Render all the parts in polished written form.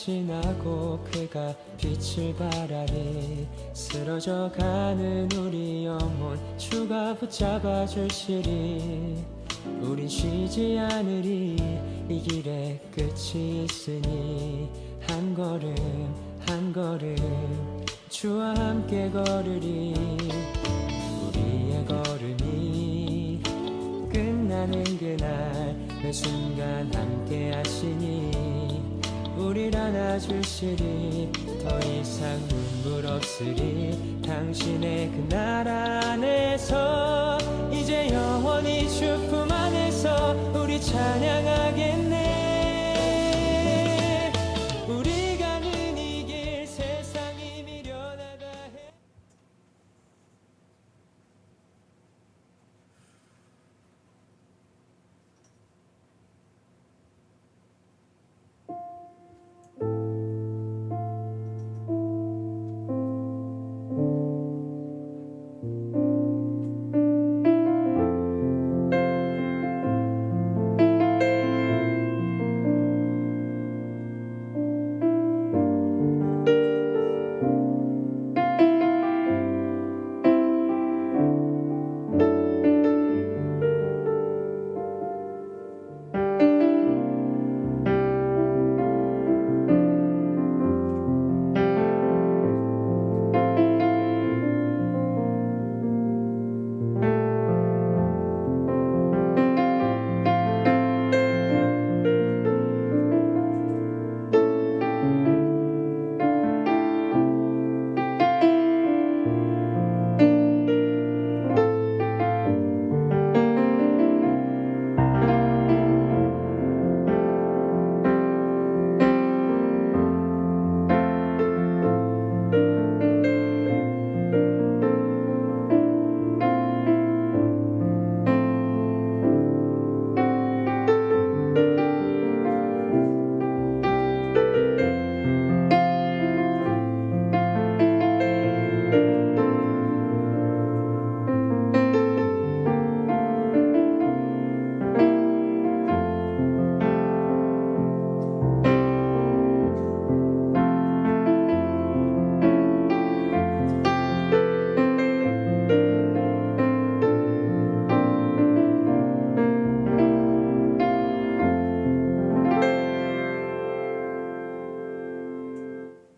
지나고 그가 빛을 발하니 쓰러져가는 우리 영혼 주가 붙잡아 주시리. 우린 쉬지 않으리. 이 길에 끝이 있으니 한 걸음 한 걸음 주와 함께 걸으리. 우리의 걸음이 끝나는 그날 매 순간 함께 하시니 우릴 안아주시리. 더 이상 눈물 없으리. 당신의 그 나라 안에서 이제 영원히 주품 안에서 우리 찬양하겠네. 우리 가는 이 길 세상이 미련하다 해.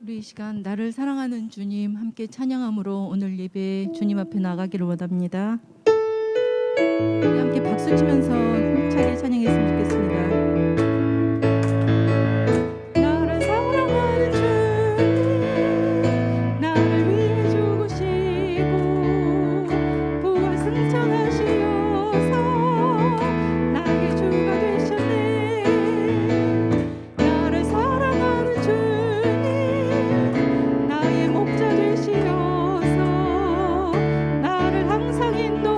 우리 이 시간 나를 사랑하는 주님 함께 찬양함으로 오늘 예배 주님 앞에 나가기를 원합니다. 우리 함께 박수 치면서 힘차게 찬양했으면 좋겠습니다. 나를 사랑하는 주님 나를 위해 죽으시고 부활 승천하시어서 나의 주가 되셨네. 나를 사랑하는 주님 나의 목자 되시어서 나를 항상 인도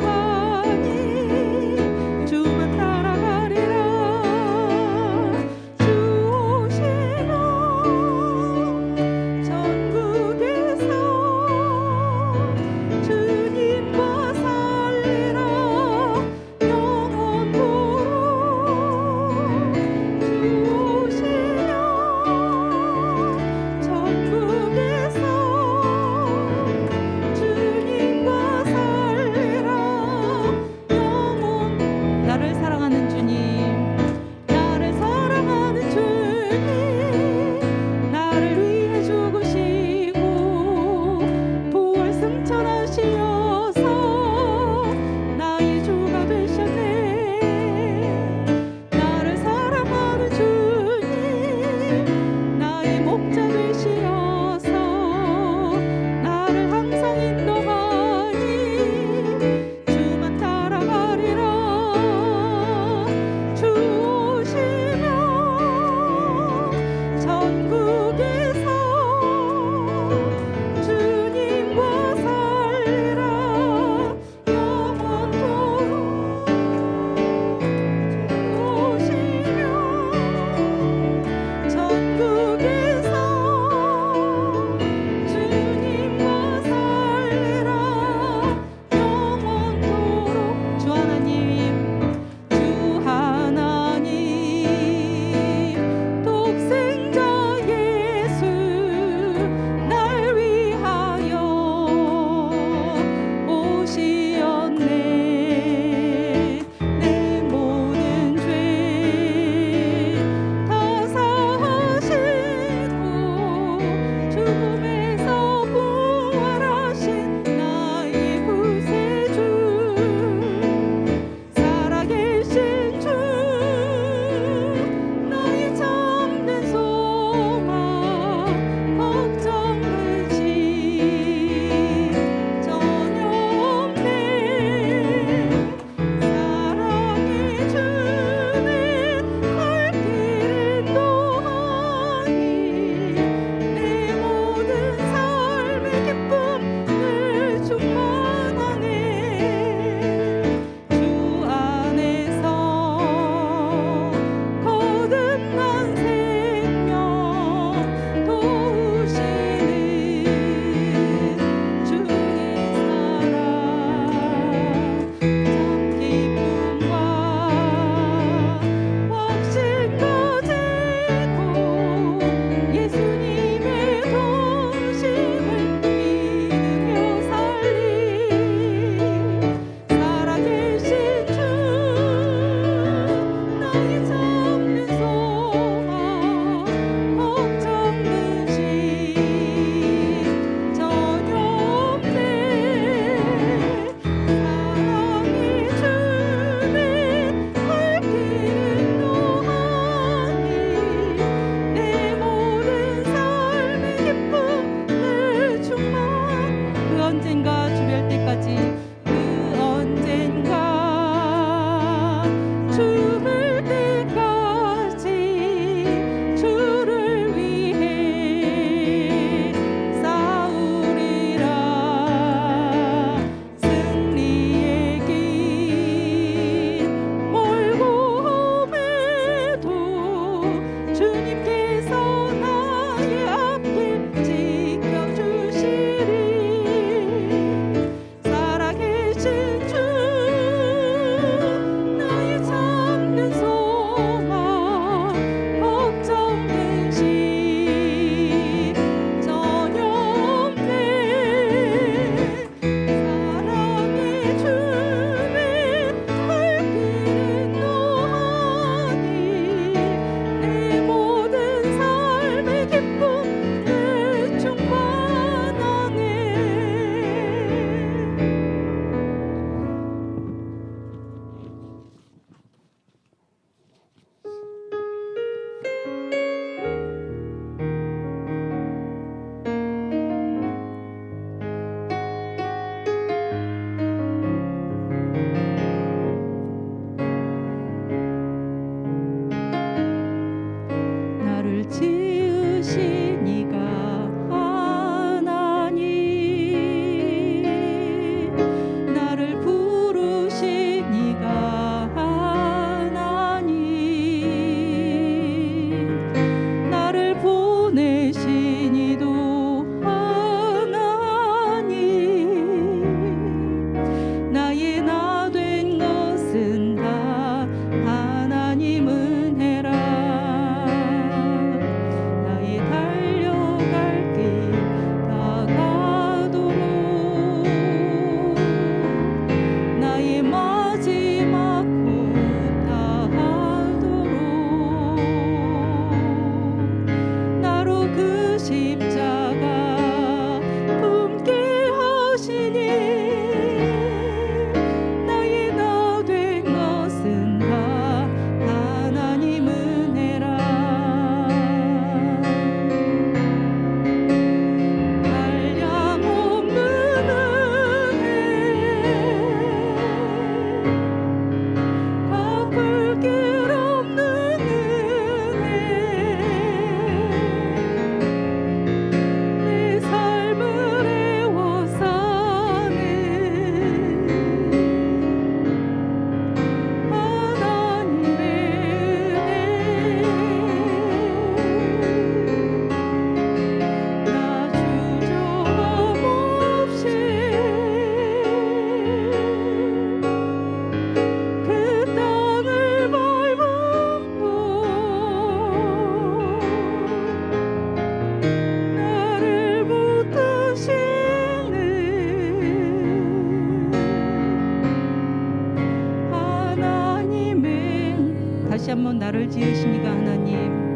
다시 한번 나를 지으시니가 하나님,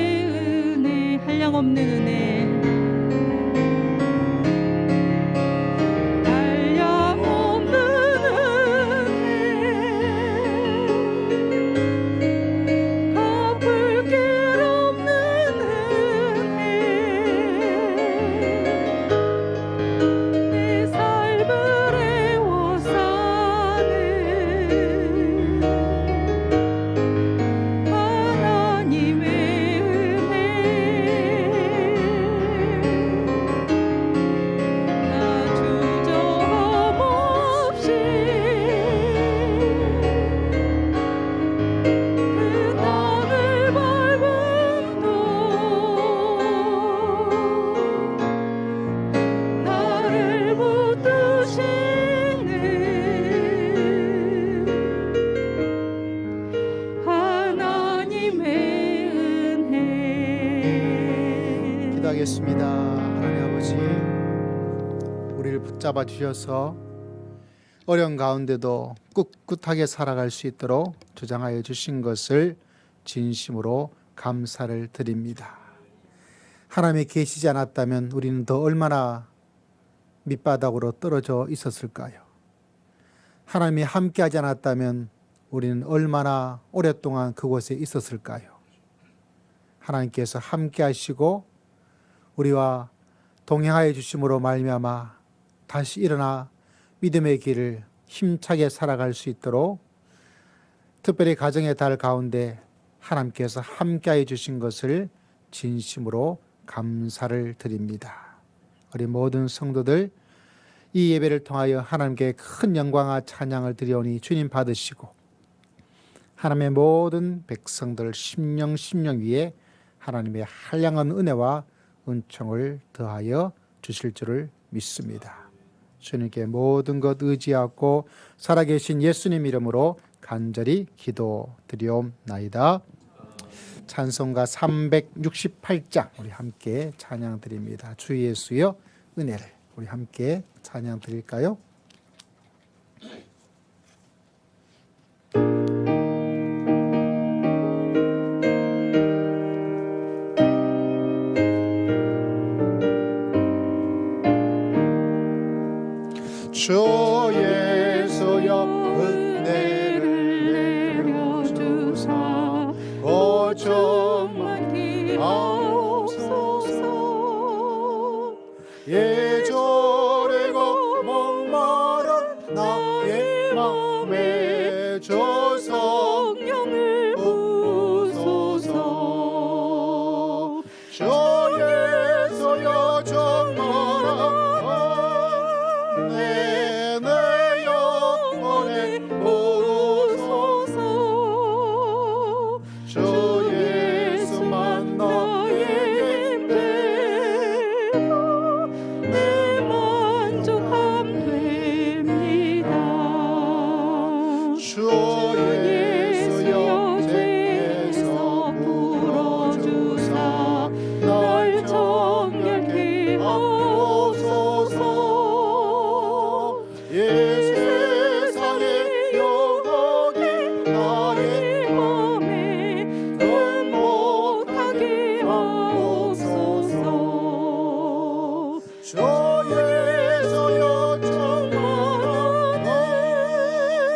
한량없는 은혜, 한량없는 은혜, 갚을 길 없는 은혜, 내 삶을 애워 사는 하나님의 기도하겠습니다. 하나님 아버지, 우리를 붙잡아 주셔서 어려운 가운데도 꿋꿋하게 살아갈 수 있도록 주장하여 주신 것을 진심으로 감사를 드립니다. 하나님이 계시지 않았다면 우리는 더 얼마나 밑바닥으로 떨어져 있었을까요? 하나님이 함께하지 않았다면 우리는 얼마나 오랫동안 그곳에 있었을까요? 하나님께서 함께하시고 우리와 동행하여 주심으로 말미암아 다시 일어나 믿음의 길을 힘차게 살아갈 수 있도록 특별히 가정의 달 가운데 하나님께서 함께하여 주신 것을 진심으로 감사를 드립니다. 우리 모든 성도들 이 예배를 통하여 하나님께 큰 영광과 찬양을 드리오니 주님 받으시고 하나님의 모든 백성들 심령 위에 하나님의 한량한 은혜와 은총을 더하여 주실 줄을 믿습니다. 주님께 모든 것 의지하고 살아계신 예수님 이름으로 간절히 기도드리옵나이다. 찬송가 368장 우리 함께 찬양 드립니다. 주 예수여 은혜를 우리 함께 찬양 드릴까요? 주 예수여 은혜를 내려주사 고정만 하옵소서. 예절이고 목마른 나의 주 예수여 죄에서 풀어주사 날 정결케 하옵소서. 세상의 영광이 나의 맘에 못하게 하옵소서. 주 예수여 충만한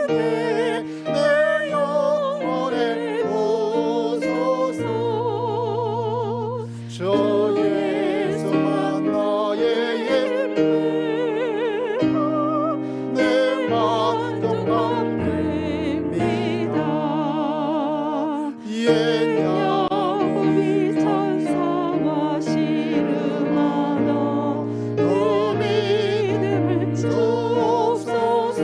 은혜 내 영혼에 부소서. 주 예수만 나의 힘이고 내 만족함 됩니다. 옛 야곱이 천사와 씨름하다 그 믿음을 주옵소서.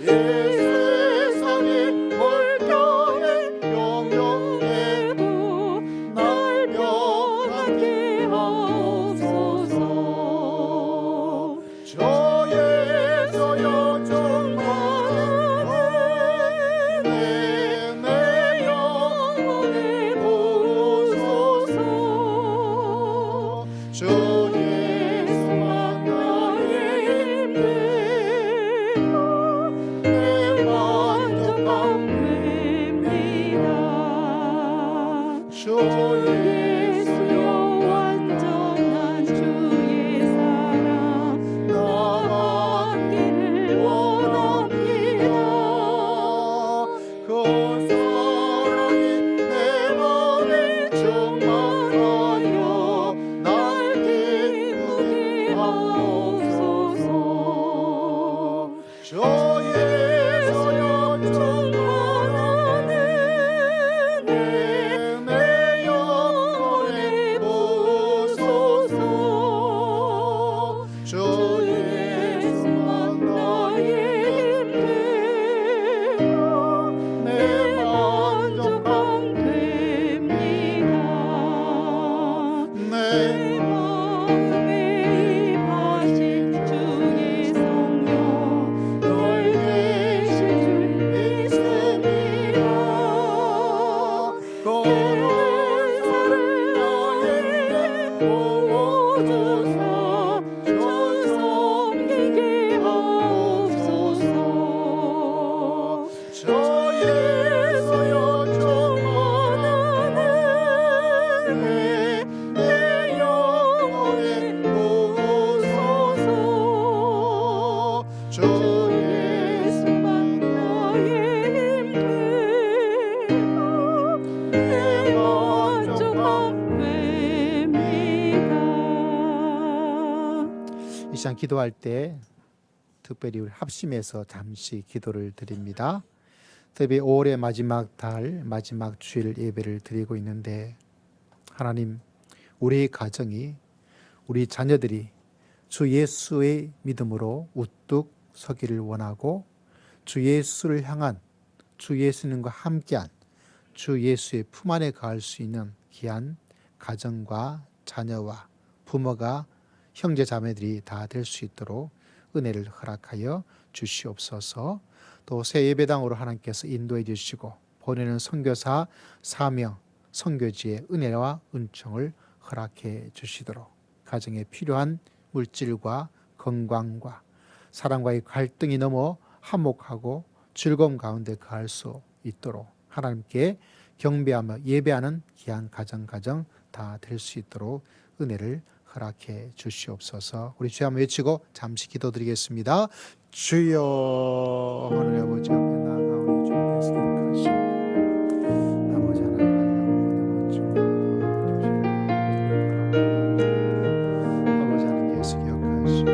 이 세상의 물결에 영영에도 날 변하게 하옵소서. 주 예수여 충만한 은혜 내 영혼에 부소서. 주 예수만 나의 힘되고 내 만족함 됩니다. 주 예수여 완전한 주의 사랑 나가기를 원합니다. 그 사랑이 내 마음에 충만하여 날 기쁘게 하옵소서. 주 예수여 충만한 은혜 내 영혼에 부소서. 주 예수만 나의 힘되고 내 만족함 됩니다. 내 마음에 임하신 주의 성령 널 계실 줄 믿습니다. 거룩한 사랑 나에게 부어주사 주 섬기게 하옵소서. 주 예수여 충만한 은혜 내 영혼에 부소서. 주 예수만 나의 힘되고 내 만족함 됩니다. 이 시간 기도할 때 특별히 우리 합심해서 잠시 기도를 드립니다. 특히 5월의 마지막 달 마지막 주일 예배를 드리고 있는데 하나님 우리 가정이 우리 자녀들이 주 예수의 믿음으로 우뚝 서기를 원하고 주 예수를 향한 주 예수님과 함께한 주 예수의 품 안에 거할 수 있는 귀한 가정과 자녀와 부모가 형제 자매들이 다 될 수 있도록 은혜를 허락하여 주시옵소서. 또 새 예배당으로 하나님께서 인도해 주시고 보내는 선교사 사명 선교지의 은혜와 은총을 허락해 주시도록 가정에 필요한 물질과 건강과 사랑과의 갈등이 넘어 화목하고 즐거움 가운데 거할 수 있도록 하나님께 경배하며 예배하는 귀한 가정 다 될 수 있도록 은혜를 허락해 주시옵소서. 우리 주여 한번 외치고 잠시 기도드리겠습니다. 주여 하늘의 아버지 앞에 나아가오니 주님께서 기억하시고 아버지 하나님 아버지 하나님께서 기억하시고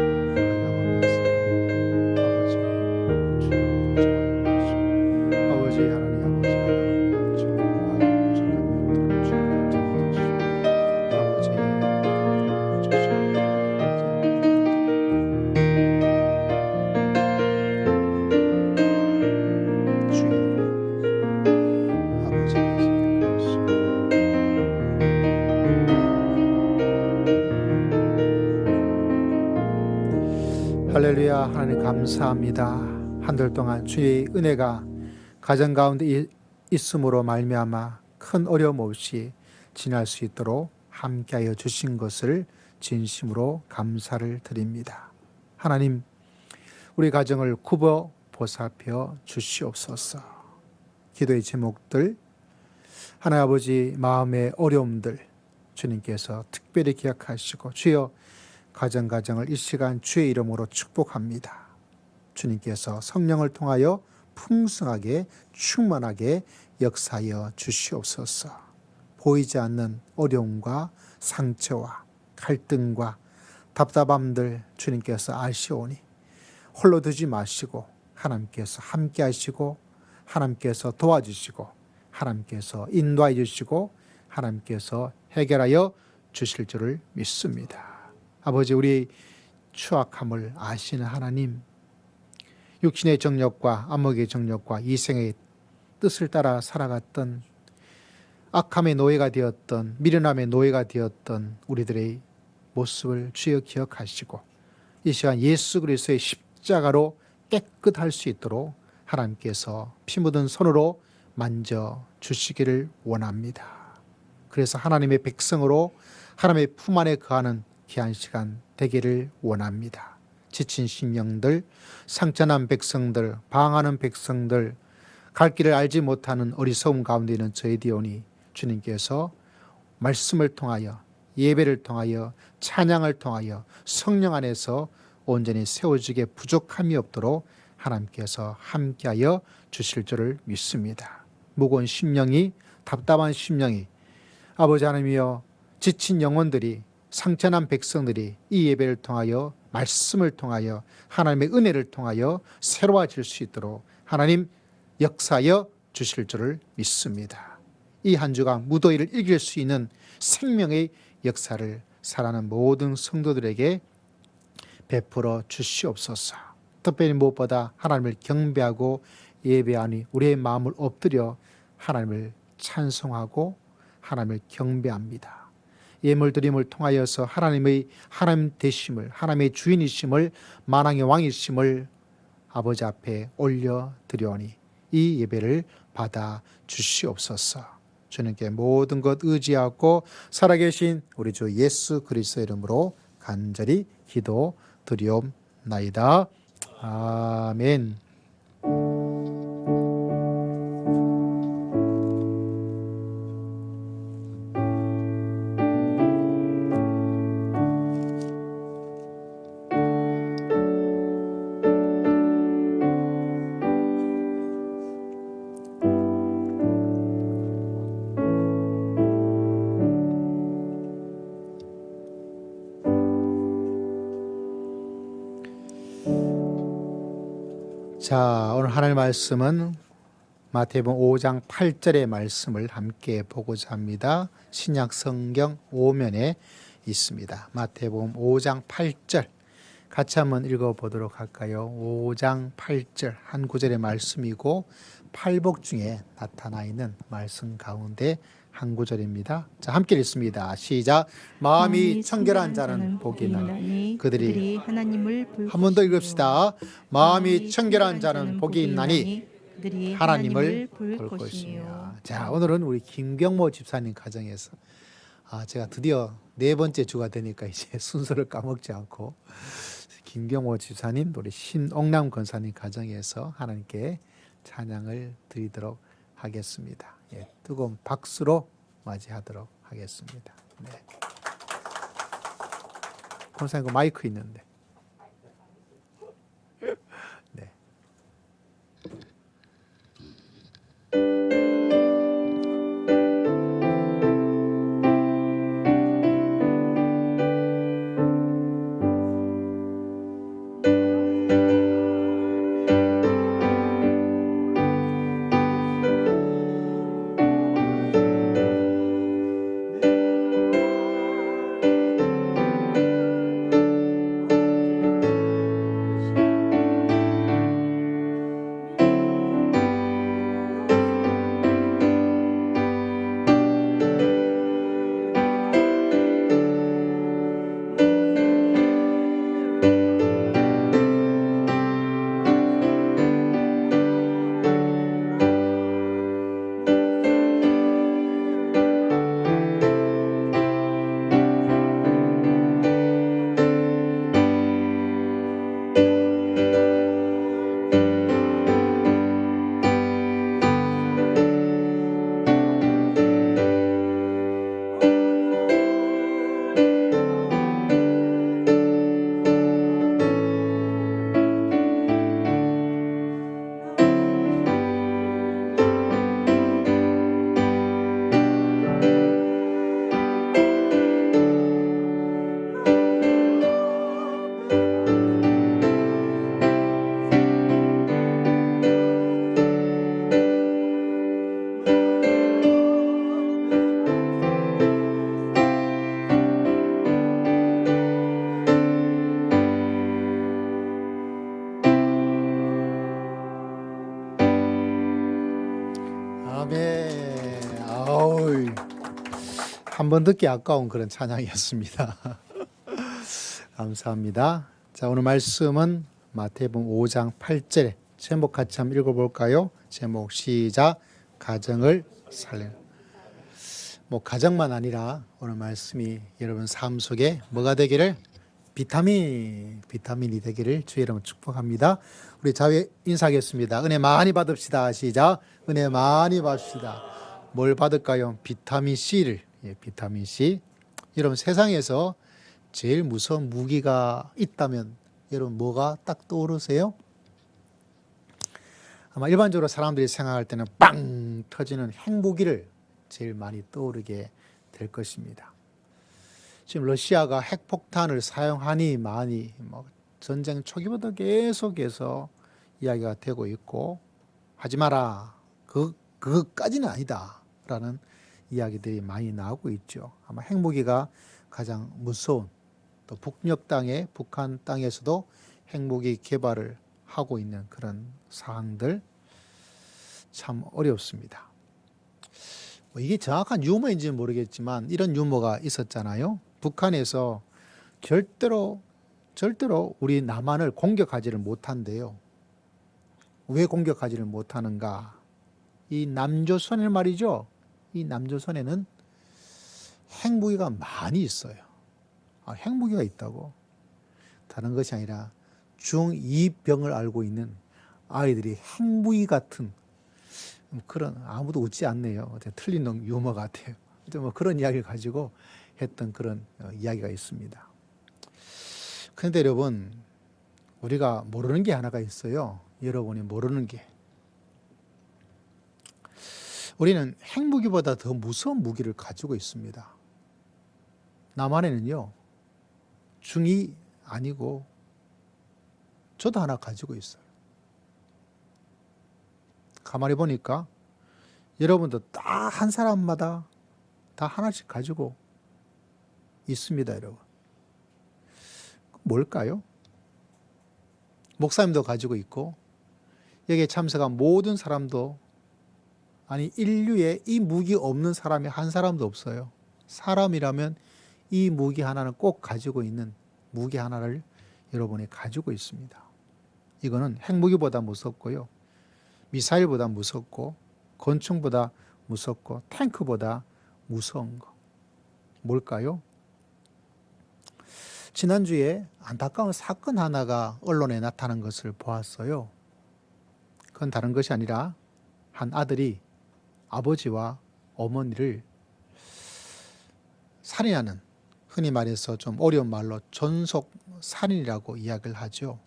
아버지 하나님 할렐루야. 하나님 감사합니다. 한 달 동안 주의 은혜가 가정 가운데 있음으로 말미암아 큰 어려움 없이 지날 수 있도록 함께하여 주신 것을 진심으로 감사를 드립니다. 하나님, 우리 가정을 굽어 보살펴 주시옵소서. 기도의 제목들, 하나님 아버지 마음의 어려움들 주님께서 특별히 기억하시고 주여 가정을 이 시간 주의 이름으로 축복합니다. 주님께서 성령을 통하여 풍성하게 충만하게 역사하여 주시옵소서. 보이지 않는 어려움과 상처와 갈등과 답답함들 주님께서 아시오니 홀로 두지 마시고 하나님께서 함께 하시고 하나님께서 도와주시고 하나님께서 인도해 주시고 하나님께서 해결하여 주실 줄을 믿습니다. 아버지, 우리 추악함을 아시는 하나님, 육신의 정욕과 안목의 정욕과 이생의 뜻을 따라 살아갔던 악함의 노예가 되었던 미련함의 노예가 되었던 우리들의 모습을 주여 기억하시고 이 시간 예수 그리스도의 십자가로 깨끗할 수 있도록 하나님께서 피 묻은 손으로 만져주시기를 원합니다. 그래서 하나님의 백성으로 하나님의 품 안에 거하는 귀한 시간 되기를 원합니다. 지친 심령들, 상처난 백성들, 방황하는 백성들, 갈 길을 알지 못하는 어리석음 가운데 있는 저희디오니 주님께서 말씀을 통하여 예배를 통하여 찬양을 통하여 성령 안에서 온전히 세워지게 부족함이 없도록 하나님께서 함께하여 주실 줄을 믿습니다. 무거운 심령이, 답답한 심령이, 아버지 하나님이여 지친 영혼들이, 상처난 백성들이 이 예배를 통하여 말씀을 통하여 하나님의 은혜를 통하여 새로워질 수 있도록 하나님 역사하여 주실 줄을 믿습니다. 이 한 주가 무더위를 이길 수 있는 생명의 역사를 살아가는 모든 성도들에게 베풀어 주시옵소서. 특별히 무엇보다 하나님을 경배하고 예배하니 우리의 마음을 엎드려 하나님을 찬송하고 하나님을 경배합니다. 예물드림을 통하여서 하나님의 하나님 되심을, 하나님의 주인이심을, 만왕의 왕이심을 아버지 앞에 올려드려오니 이 예배를 받아 주시옵소서. 주님께 모든 것 의지하고 살아계신 우리 주 예수 그리스도 이름으로 간절히 기도드리옵나이다. 아멘. 자, 오늘 하나님의 말씀은 마태복음 5장 8절의 말씀을 함께 보고자 합니다. 신약 성경 5면에 있습니다. 마태복음 5장 8절 같이 한번 읽어보도록 할까요? 5장 8절 한 구절의 말씀이고 팔복 중에 나타나 있는 말씀 가운데 한 구절입니다. 자, 함께 읽습니다. 시작. 마음이 청결한 자는 복이 있나니 그들이 하나님을 볼 한 번 더 읽읍시다. 마음이 마음이 청결한 자는 복이 있나니 그들이 하나님을 볼 볼 것이며. 것이며. 자, 오늘은 우리 김경모 집사님 가정에서 제가 드디어 네 번째 주가 되니까 이제 순서를 까먹지 않고 김경모 집사님, 우리 신옥남 권사님 가정에서 하나님께 찬양을 드리도록 하겠습니다. 예, 뜨거운 박수로 맞이하도록 하겠습니다. 네. 권사님 그 마이크 있는데. 네. 아멘. 아우, 한 번 듣기 아까운 그런 찬양이었습니다. 감사합니다. 자, 오늘 말씀은 마태복음 5장 8절 제목 같이 한번 읽어볼까요? 제목 시작. 가정을 살리는. 뭐 가정만 아니라 오늘 말씀이 여러분 삶 속에 뭐가 되기를 비타민이 되기를 주의 이름으로 축복합니다. 우리 자매 인사하겠습니다. 은혜 많이 받읍시다. 시작. 은혜 많이 받읍시다. 뭘 받을까요? 비타민 C를. 비타민 C. 여러분 세상에서 제일 무서운 무기가 있다면 여러분 뭐가 딱 떠오르세요? 아마 일반적으로 사람들이 생각할 때는 빵 터지는 핵무기를 제일 많이 떠오르게 될 것입니다. 지금 러시아가 핵폭탄을 사용하니 많이 전쟁 초기부터 계속해서 이야기가 되고 있고 하지 마라. 그것까지는 아니다라는 이야기들이 많이 나오고 있죠. 아마 핵무기가 가장 무서운 또 북녘 땅에 북한 땅에서도 핵무기 개발을 하고 있는 그런 사항들 참 어렵습니다. 이게 정확한 유머인지는 모르겠지만 이런 유머가 있었잖아요. 북한에서 절대로 우리 남한을 공격하지를 못한대요. 왜 공격하지를 못하는가? 이 남조선에 말이죠. 이 남조선에는 핵무기가 많이 있어요. 핵무기가 있다고. 다른 것이 아니라 중2병을 앓고 있는 아이들이 핵무기 같은 그런, 아무도 웃지 않네요. 틀린 유머 같아요. 뭐 그런 이야기를 가지고 했던 그런 이야기가 있습니다. 그런데 여러분, 우리가 모르는 게 하나가 있어요. 여러분이 모르는 게. 우리는 핵무기보다 더 무서운 무기를 가지고 있습니다. 남한에는요, 중이 아니고 저도 하나 가지고 있어요. 가만히 보니까 여러분도 딱 한 사람마다 다 하나씩 가지고 있습니다, 여러분. 뭘까요? 목사님도 가지고 있고 여기에 참석한 모든 사람도, 아니 인류에 이 무기 없는 사람이 한 사람도 없어요. 사람이라면 이 무기 하나는 꼭 가지고 있는 무기 하나를 여러분이 가지고 있습니다. 이거는 핵무기보다 무섭고요, 미사일보다 무섭고 권총보다 무섭고 탱크보다 무서운 거 뭘까요? 지난주에 안타까운 사건 하나가 언론에 나타난 것을 보았어요. 그건 다른 것이 아니라 한 아들이 아버지와 어머니를 살인하는, 흔히 말해서 좀 어려운 말로 전속 살인이라고 이야기를 하죠.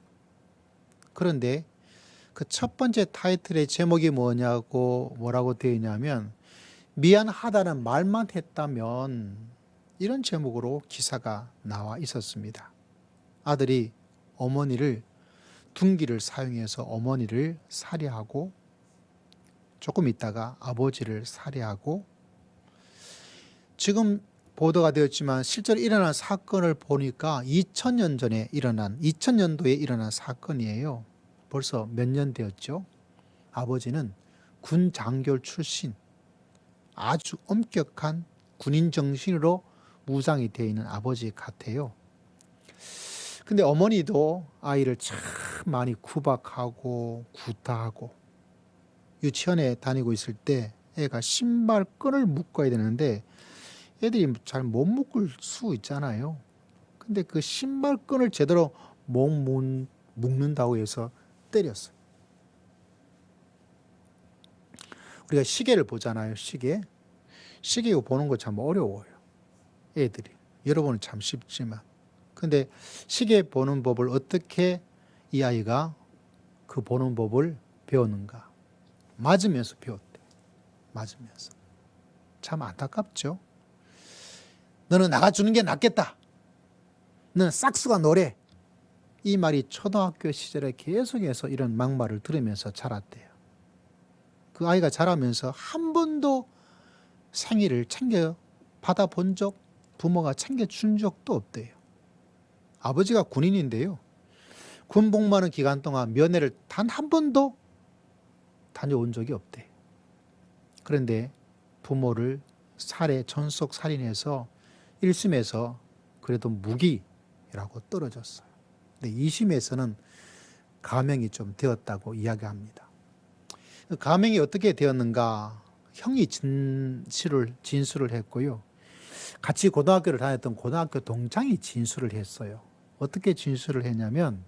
그런데 그 첫 번째 타이틀의 제목이 뭐라고 되어 있냐면 미안하다는 말만 했다면, 이런 제목으로 기사가 나와 있었습니다. 아들이 어머니를 둔기를 사용해서 어머니를 살해하고 조금 있다가 아버지를 살해하고, 지금 보도가 되었지만 실제로 일어난 사건을 보니까 2000년도에 일어난 사건이에요. 벌써 몇 년 되었죠. 아버지는 군 장교 출신, 아주 엄격한 군인 정신으로 무장이 되어 있는 아버지 같아요. 근데 어머니도 아이를 참 많이 구박하고 구타하고, 유치원에 다니고 있을 때 애가 신발끈을 묶어야 되는데 애들이 잘 못 묶을 수 있잖아요. 근데 그 신발끈을 제대로 못 묶는다고 해서 때렸어요. 우리가 시계를 보잖아요. 시계 이거 보는 거 참 어려워요. 애들이. 여러분은 참 쉽지만. 근데 시계 보는 법을 어떻게 이 아이가 그 보는 법을 배웠는가? 맞으면서 배웠대. 맞으면서. 참 안타깝죠. 너는 나가주는 게 낫겠다. 너는 싹수가 노래. 이 말이 초등학교 시절에 계속해서 이런 막말을 들으면서 자랐대요. 그 아이가 자라면서 한 번도 생일을 챙겨 받아본 적, 부모가 챙겨준 적도 없대요. 아버지가 군인인데요, 군 복무하는 기간 동안 면회를 단 한 번도 다녀온 적이 없대요. 그런데 부모를 전속 살인해서 1심에서 그래도 무기라고 떨어졌어요. 근데 2심에서는 감형이 좀 되었다고 이야기합니다. 감형이 어떻게 되었는가? 형이 진술을 했고요. 같이 고등학교를 다녔던 고등학교 동창이 진술을 했어요. 어떻게 진술을 했냐면,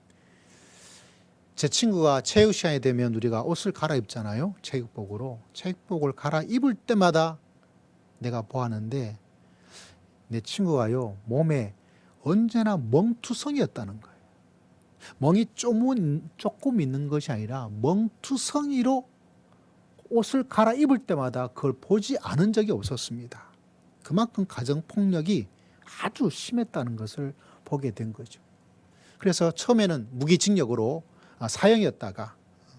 제 친구가 체육 시간이 되면 우리가 옷을 갈아입잖아요. 체육복으로. 체육복을 갈아입을 때마다 내가 보았는데, 내 친구가요, 몸에 언제나 멍투성이였다는 거예요. 멍이 조금 있는 것이 아니라 멍투성이로 옷을 갈아입을 때마다 그걸 보지 않은 적이 없었습니다. 그만큼 가정폭력이 아주 심했다는 것을 보게 된 거죠. 그래서 처음에는 무기징역으로 사형이었다가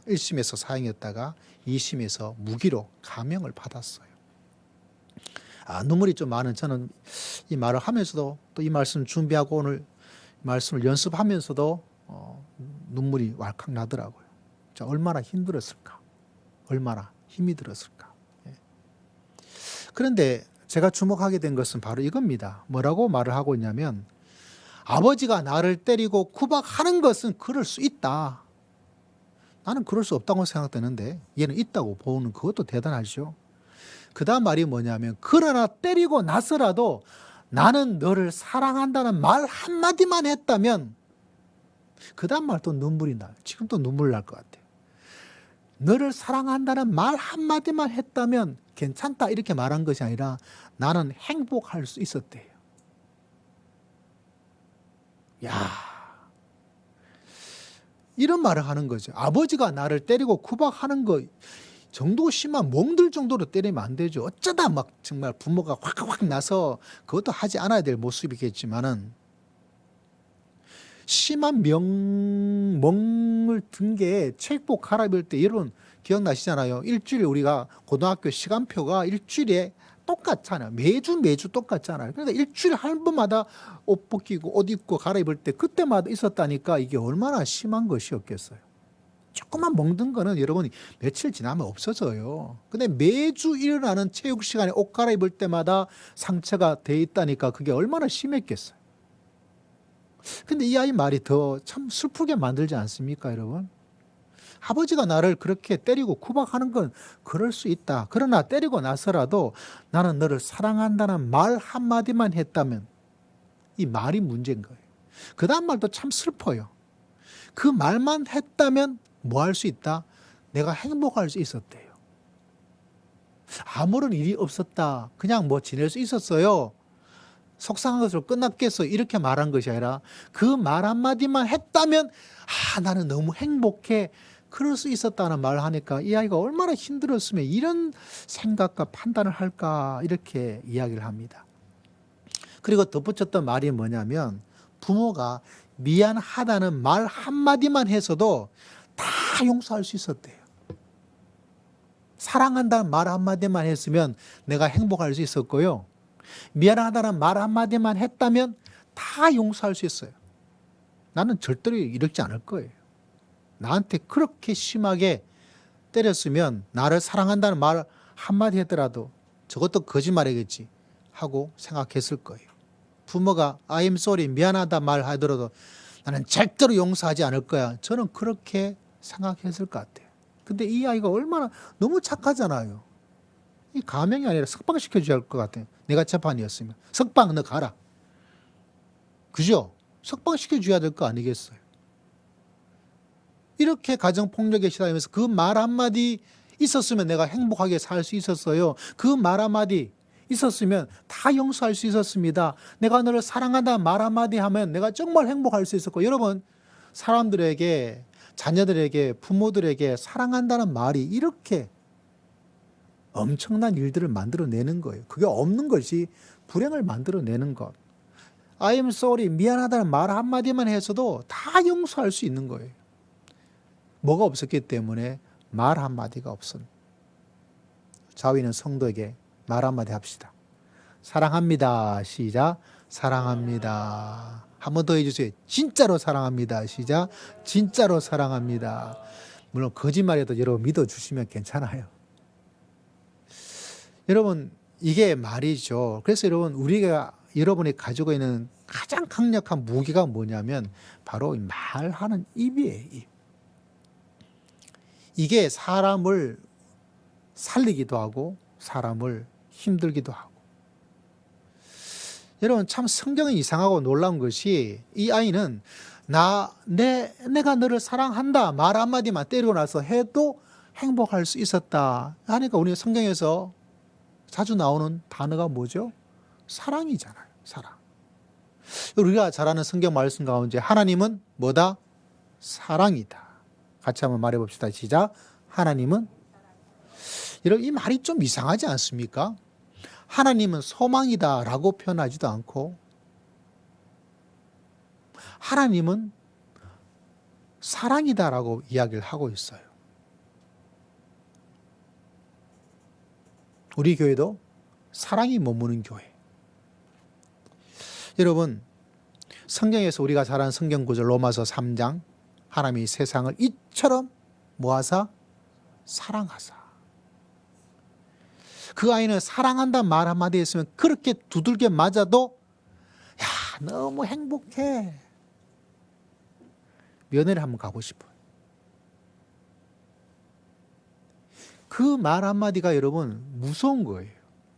1심에서 사형이었다가 2심에서 무기로 감형을 받았어요. 눈물이 좀 많은 저는 이 말을 하면서도 또 이 말씀 준비하고 오늘 말씀을 연습하면서도 눈물이 왈칵 나더라고요. 자, 얼마나 힘들었을까? 얼마나 힘이 들었을까? 예. 그런데 제가 주목하게 된 것은 바로 이겁니다. 뭐라고 말을 하고 있냐면, 아버지가 나를 때리고 구박하는 것은 그럴 수 있다. 나는 그럴 수 없다고 생각되는데 얘는 있다고 보는 그것도 대단하죠. 그 다음 말이 뭐냐면, 그러나 때리고 나서라도 나는 너를 사랑한다는 말 한마디만 했다면, 그 다음 말 또 눈물이 나요. 지금 또 눈물 날 것 같아요. 너를 사랑한다는 말 한마디만 했다면 괜찮다 이렇게 말한 것이 아니라 나는 행복할 수 있었대요. 야, 이런 말을 하는 거죠. 아버지가 나를 때리고 구박하는 거 정도 심한 멍들 정도로 때리면 안 되죠. 어쩌다 막 정말 부모가 확 나서 그것도 하지 않아야 될 모습이겠지만은, 심한 멍을 든 게 체육복 갈아입을 때 여러분 기억나시잖아요. 일주일에 우리가 고등학교 시간표가 일주일에 똑같잖아요. 매주 똑같잖아요. 그러니까 일주일에 한 번마다 옷 벗기고 옷 입고 갈아입을 때 그때마다 있었다니까 이게 얼마나 심한 것이었겠어요. 조금만 멍든 거는 여러분이 며칠 지나면 없어져요. 근데 매주 일어나는 체육 시간에 옷 갈아입을 때마다 상처가 돼 있다니까 그게 얼마나 심했겠어요. 근데 이 아이 말이 더 참 슬프게 만들지 않습니까, 여러분? 아버지가 나를 그렇게 때리고 구박하는 건 그럴 수 있다. 그러나 때리고 나서라도 나는 너를 사랑한다는 말 한마디만 했다면, 이 말이 문제인 거예요. 그 다음 말도 참 슬퍼요. 그 말만 했다면 뭐 할 수 있다? 내가 행복할 수 있었대요. 아무런 일이 없었다. 그냥 뭐 지낼 수 있었어요. 속상한 것으로 끝났겠어. 이렇게 말한 것이 아니라 그 말 한마디만 했다면 나는 너무 행복해. 그럴 수 있었다는 말을 하니까 이 아이가 얼마나 힘들었으면 이런 생각과 판단을 할까 이렇게 이야기를 합니다. 그리고 덧붙였던 말이 뭐냐면, 부모가 미안하다는 말 한마디만 했어도 다 용서할 수 있었대요. 사랑한다는 말 한마디만 했으면 내가 행복할 수 있었고요. 미안하다는 말 한마디만 했다면 다 용서할 수 있어요. 나는 절대로 이렇지 않을 거예요. 나한테 그렇게 심하게 때렸으면 나를 사랑한다는 말 한마디 했더라도 저것도 거짓말이겠지 하고 생각했을 거예요. 부모가 I am sorry, 미안하다 말하더라도 나는 절대로 용서하지 않을 거야. 저는 그렇게 생각했을 것 같아요. 근데 이 아이가 얼마나 너무 착하잖아요. 이 감형이 아니라 석방시켜줘야 할 것 같아요. 내가 재판이었으면. 석방 너 가라. 그죠? 석방시켜줘야 될 거 아니겠어요? 이렇게 가정폭력에 시달리면서 그 말 한마디 있었으면 내가 행복하게 살 수 있었어요. 그 말 한마디 있었으면 다 용서할 수 있었습니다. 내가 너를 사랑한다 말 한마디 하면 내가 정말 행복할 수 있었고, 여러분 사람들에게, 자녀들에게, 부모들에게 사랑한다는 말이 이렇게 엄청난 일들을 만들어내는 거예요. 그게 없는 것이 불행을 만들어내는 것. I am sorry, 미안하다는 말 한마디만 해서도 다 용서할 수 있는 거예요. 뭐가 없었기 때문에 말 한마디가 없었. 자위는 성도에게 말 한마디 합시다. 사랑합니다. 시작. 사랑합니다. 한 번 더 해주세요. 진짜로 사랑합니다. 시작. 진짜로 사랑합니다. 물론 거짓말해도 여러분 믿어주시면 괜찮아요. 여러분 이게 말이죠. 그래서 여러분 우리가 여러분이 가지고 있는 가장 강력한 무기가 뭐냐면 바로 말하는 입이에요. 입. 이게 사람을 살리기도 하고 사람을 힘들기도 하고. 여러분 참 성경이 이상하고 놀라운 것이 이 아이는 내가 너를 사랑한다 말 한마디만 때리고 나서 해도 행복할 수 있었다 하니까 우리 성경에서 자주 나오는 단어가 뭐죠? 사랑이잖아요. 사랑. 우리가 잘 아는 성경 말씀 가운데 하나님은 뭐다? 사랑이다. 같이 한번 말해봅시다. 시작. 하나님은 여러분 이 말이 좀 이상하지 않습니까? 하나님은 소망이다 라고 표현하지도 않고 하나님은 사랑이다 라고 이야기를 하고 있어요. 우리 교회도 사랑이 머무는 교회. 여러분 성경에서 우리가 잘 아는 성경 구절 로마서 3장 하나님이 세상을 이처럼 모아사 사랑하사. 그 아이는 사랑한다는 말 한마디 했으면 그렇게 두들겨 맞아도 야 너무 행복해. 면회를 한번 가고 싶어요. 그 말 한마디가 여러분 무서운 거예요.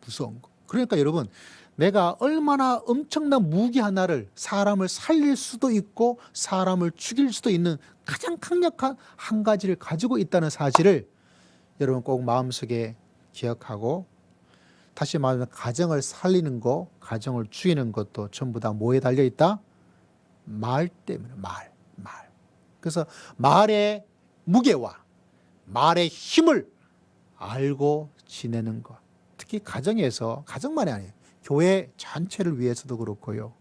무서운 거. 그러니까 여러분 내가 얼마나 엄청난 무기 하나를 사람을 살릴 수도 있고 사람을 죽일 수도 있는 가장 강력한 한 가지를 가지고 있다는 사실을 여러분 꼭 마음속에 기억하고 다시 말하면 가정을 살리는 거, 가정을 죽이는 것도 전부 다 뭐에 달려있다? 말 때문에 말. 그래서 말의 무게와 말의 힘을 알고 지내는 것. 특히 가정에서, 가정만이 아니에요. 교회 전체를 위해서도 그렇고요.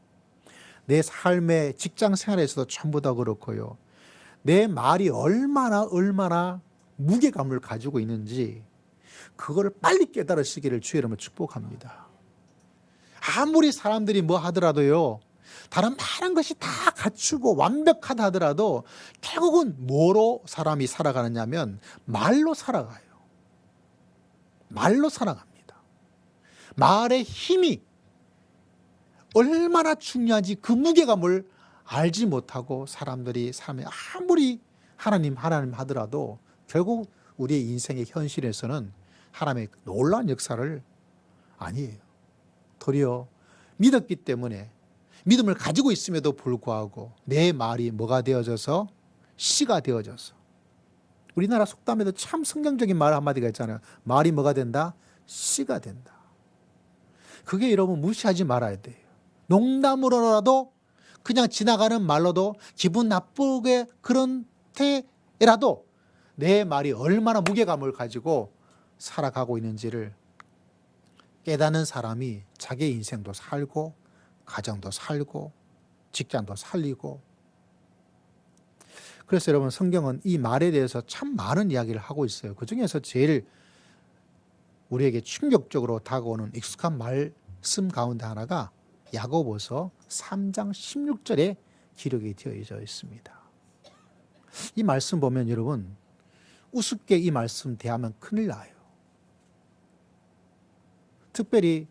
내 삶의 직장 생활에서도 전부 다 그렇고요. 내 말이 얼마나 무게감을 가지고 있는지 그거를 빨리 깨달으시기를 주의 이름으로 축복합니다. 아무리 사람들이 뭐 하더라도요. 다른 많은 것이 다 갖추고 완벽하다 하더라도 결국은 뭐로 사람이 살아가느냐면 말로 살아가요. 말로 살아갑니다. 말의 힘이 얼마나 중요한지 그 무게감을 알지 못하고 사람들이 삶에 아무리 하나님 하더라도 결국 우리의 인생의 현실에서는 하나님의 놀라운 역사를 아니에요. 도리어 믿었기 때문에 믿음을 가지고 있음에도 불구하고 내 말이 뭐가 되어져서 씨가 되어져서 우리나라 속담에도 참 성경적인 말 한마디가 있잖아요. 말이 뭐가 된다? 씨가 된다. 그게 여러분 무시하지 말아야 돼요. 농담으로라도 그냥 지나가는 말로도 기분 나쁘게 그런 때라도 내 말이 얼마나 무게감을 가지고 살아가고 있는지를 깨닫는 사람이 자기 인생도 살고 가정도 살고 직장도 살리고. 그래서 여러분 성경은 이 말에 대해서 참 많은 이야기를 하고 있어요. 그중에서 제일 우리에게 충격적으로 다가오는 익숙한 말씀 가운데 하나가 야고보서 3장 16절에 기록이 되어져 있습니다. 이 말씀 보면 여러분 우습게 이 말씀 대하면 큰일 나요. 특별히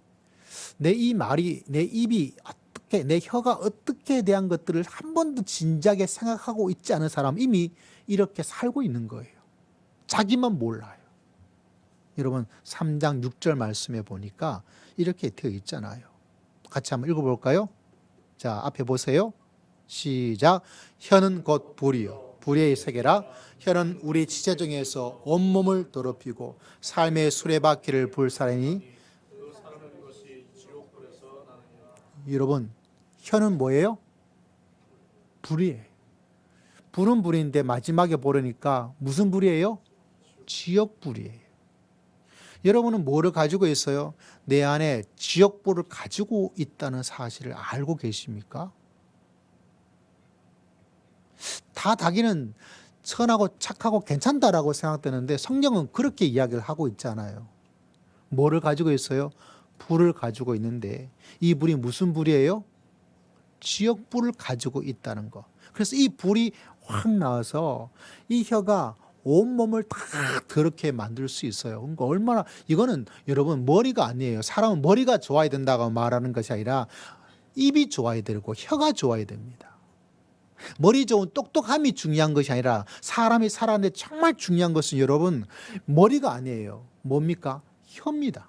내 이 말이, 내 입이 어떻게, 내 혀가 어떻게 대한 것들을 한 번도 진지하게 생각하고 있지 않은 사람 이미 이렇게 살고 있는 거예요. 자기만 몰라요. 여러분 3장 6절 말씀에 보니까 이렇게 되어 있잖아요. 같이 한번 읽어볼까요? 자, 앞에 보세요. 시작. 혀는 곧 불이요 불의 세계라. 혀는 우리 지체 중에서 온몸을 더럽히고 삶의 수레바퀴를 불사르니. 여러분 혀는 뭐예요? 불이에요. 불은 불인데 마지막에 보려니까 무슨 불이에요? 지옥불이에요. 여러분은 뭐를 가지고 있어요? 내 안에 지옥불을 가지고 있다는 사실을 알고 계십니까? 다 자기는 선하고 착하고 괜찮다라고 생각되는데 성경은 그렇게 이야기를 하고 있잖아요. 뭐를 가지고 있어요? 불을 가지고 있는데 이 불이 무슨 불이에요? 지옥불을 가지고 있다는 거. 그래서 이 불이 확 나와서 이 혀가 온몸을 다 더럽게 만들 수 있어요. 그러니까 얼마나, 이거는 여러분 머리가 아니에요. 사람은 머리가 좋아야 된다고 말하는 것이 아니라 입이 좋아야 되고 혀가 좋아야 됩니다. 머리 좋은 똑똑함이 중요한 것이 아니라 사람이 살아가는데 정말 중요한 것은 여러분 머리가 아니에요. 뭡니까? 혀입니다.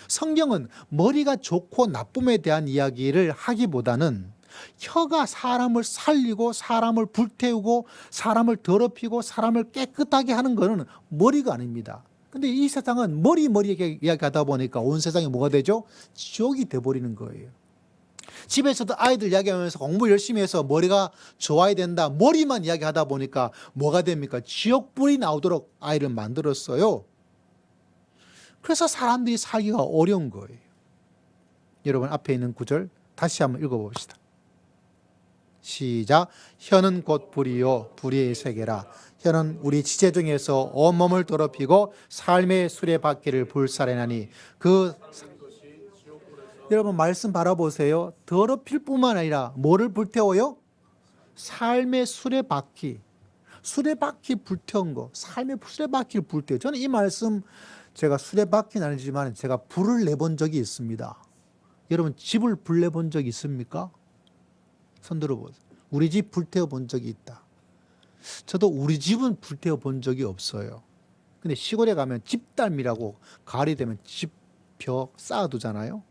성경은 머리가 좋고 나쁨에 대한 이야기를 하기보다는 혀가 사람을 살리고 사람을 불태우고 사람을 더럽히고 사람을 깨끗하게 하는 것은 머리가 아닙니다. 근데 이 세상은 머리 이야기하다 보니까 온 세상이 뭐가 되죠? 지옥이 돼버리는 거예요. 집에서도 아이들 이야기하면서 공부 열심히 해서 머리가 좋아야 된다. 머리만 이야기하다 보니까 뭐가 됩니까? 지옥불이 나오도록 아이를 만들었어요. 그래서 사람들이 살기가 어려운 거예요. 여러분 앞에 있는 구절 다시 한번 읽어봅시다. 시작. 혀는 곧 불이요 불의의 세계라. 혀는 우리 지체 중에서 온몸을 더럽히고 삶의 수레바퀴를 불살해나니 여러분 말씀 바라보세요. 더럽힐 뿐만 아니라 뭐를 불태워요? 삶의 수레바퀴 불태운 거. 삶의 수레바퀴를 불태워. 저는 이 말씀 제가 수레바퀴는 아니지만 제가 불을 내본 적이 있습니다. 여러분 집을 불 내본 적이 있습니까? 손 들어보세요. 우리 집 불태워 본 적이 있다. 저도 우리 집은 불태워 본 적이 없어요. 근데 시골에 가면 집달미라고 가을이 되면 집벽 쌓아두잖아요.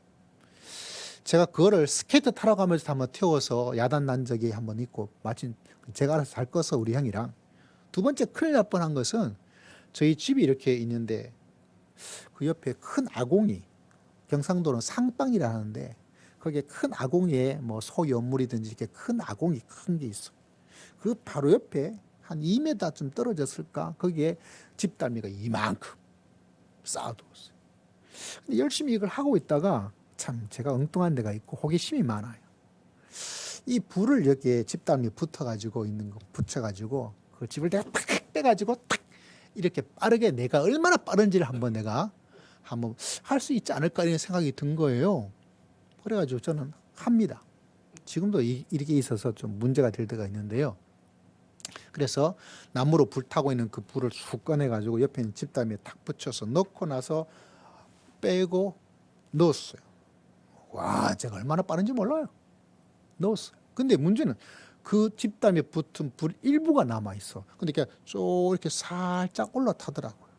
제가 그거를 스케이트 타러 가면서 한번 태워서 야단 난 적이 한번 있고, 마침 제가 알아서 잘 꺼서 우리 형이랑. 두 번째 큰일 날 뻔한 것은 저희 집이 이렇게 있는데 그 옆에 큰 아공이, 경상도는 상방이라 하는데 거기에 큰 아공이에 뭐 소연물이든지 이렇게 큰 아공이 큰 게 있어. 그 바로 옆에 한 2m쯤 떨어졌을까? 거기에 집달미가 이만큼 쌓아두었어요. 근데 열심히 이걸 하고 있다가 참 제가 엉뚱한 데가 있고 호기심이 많아요. 이 불을 여기에 집달미 붙어가지고 있는 거 붙여가지고 그 집을 내가 탁 빼가지고 탁 이렇게 빠르게 내가 얼마나 빠른지를 한번 내가 한번 할 수 있지 않을까 이런 생각이 든 거예요. 그래가지고 저는 합니다. 지금도 이렇게 있어서 좀 문제가 될 때가 있는데요. 그래서 나무로 불타고 있는 그 불을 쑥 꺼내가지고 옆에 있는 집달미에 탁 붙여서 넣고 나서 빼고 넣었어요. 와, 제가 얼마나 빠른지 몰라요. 넣었어요. 근데 문제는 그 집담에 붙은 불 일부가 남아있어. 근데 이렇게 살짝 올라타더라고요.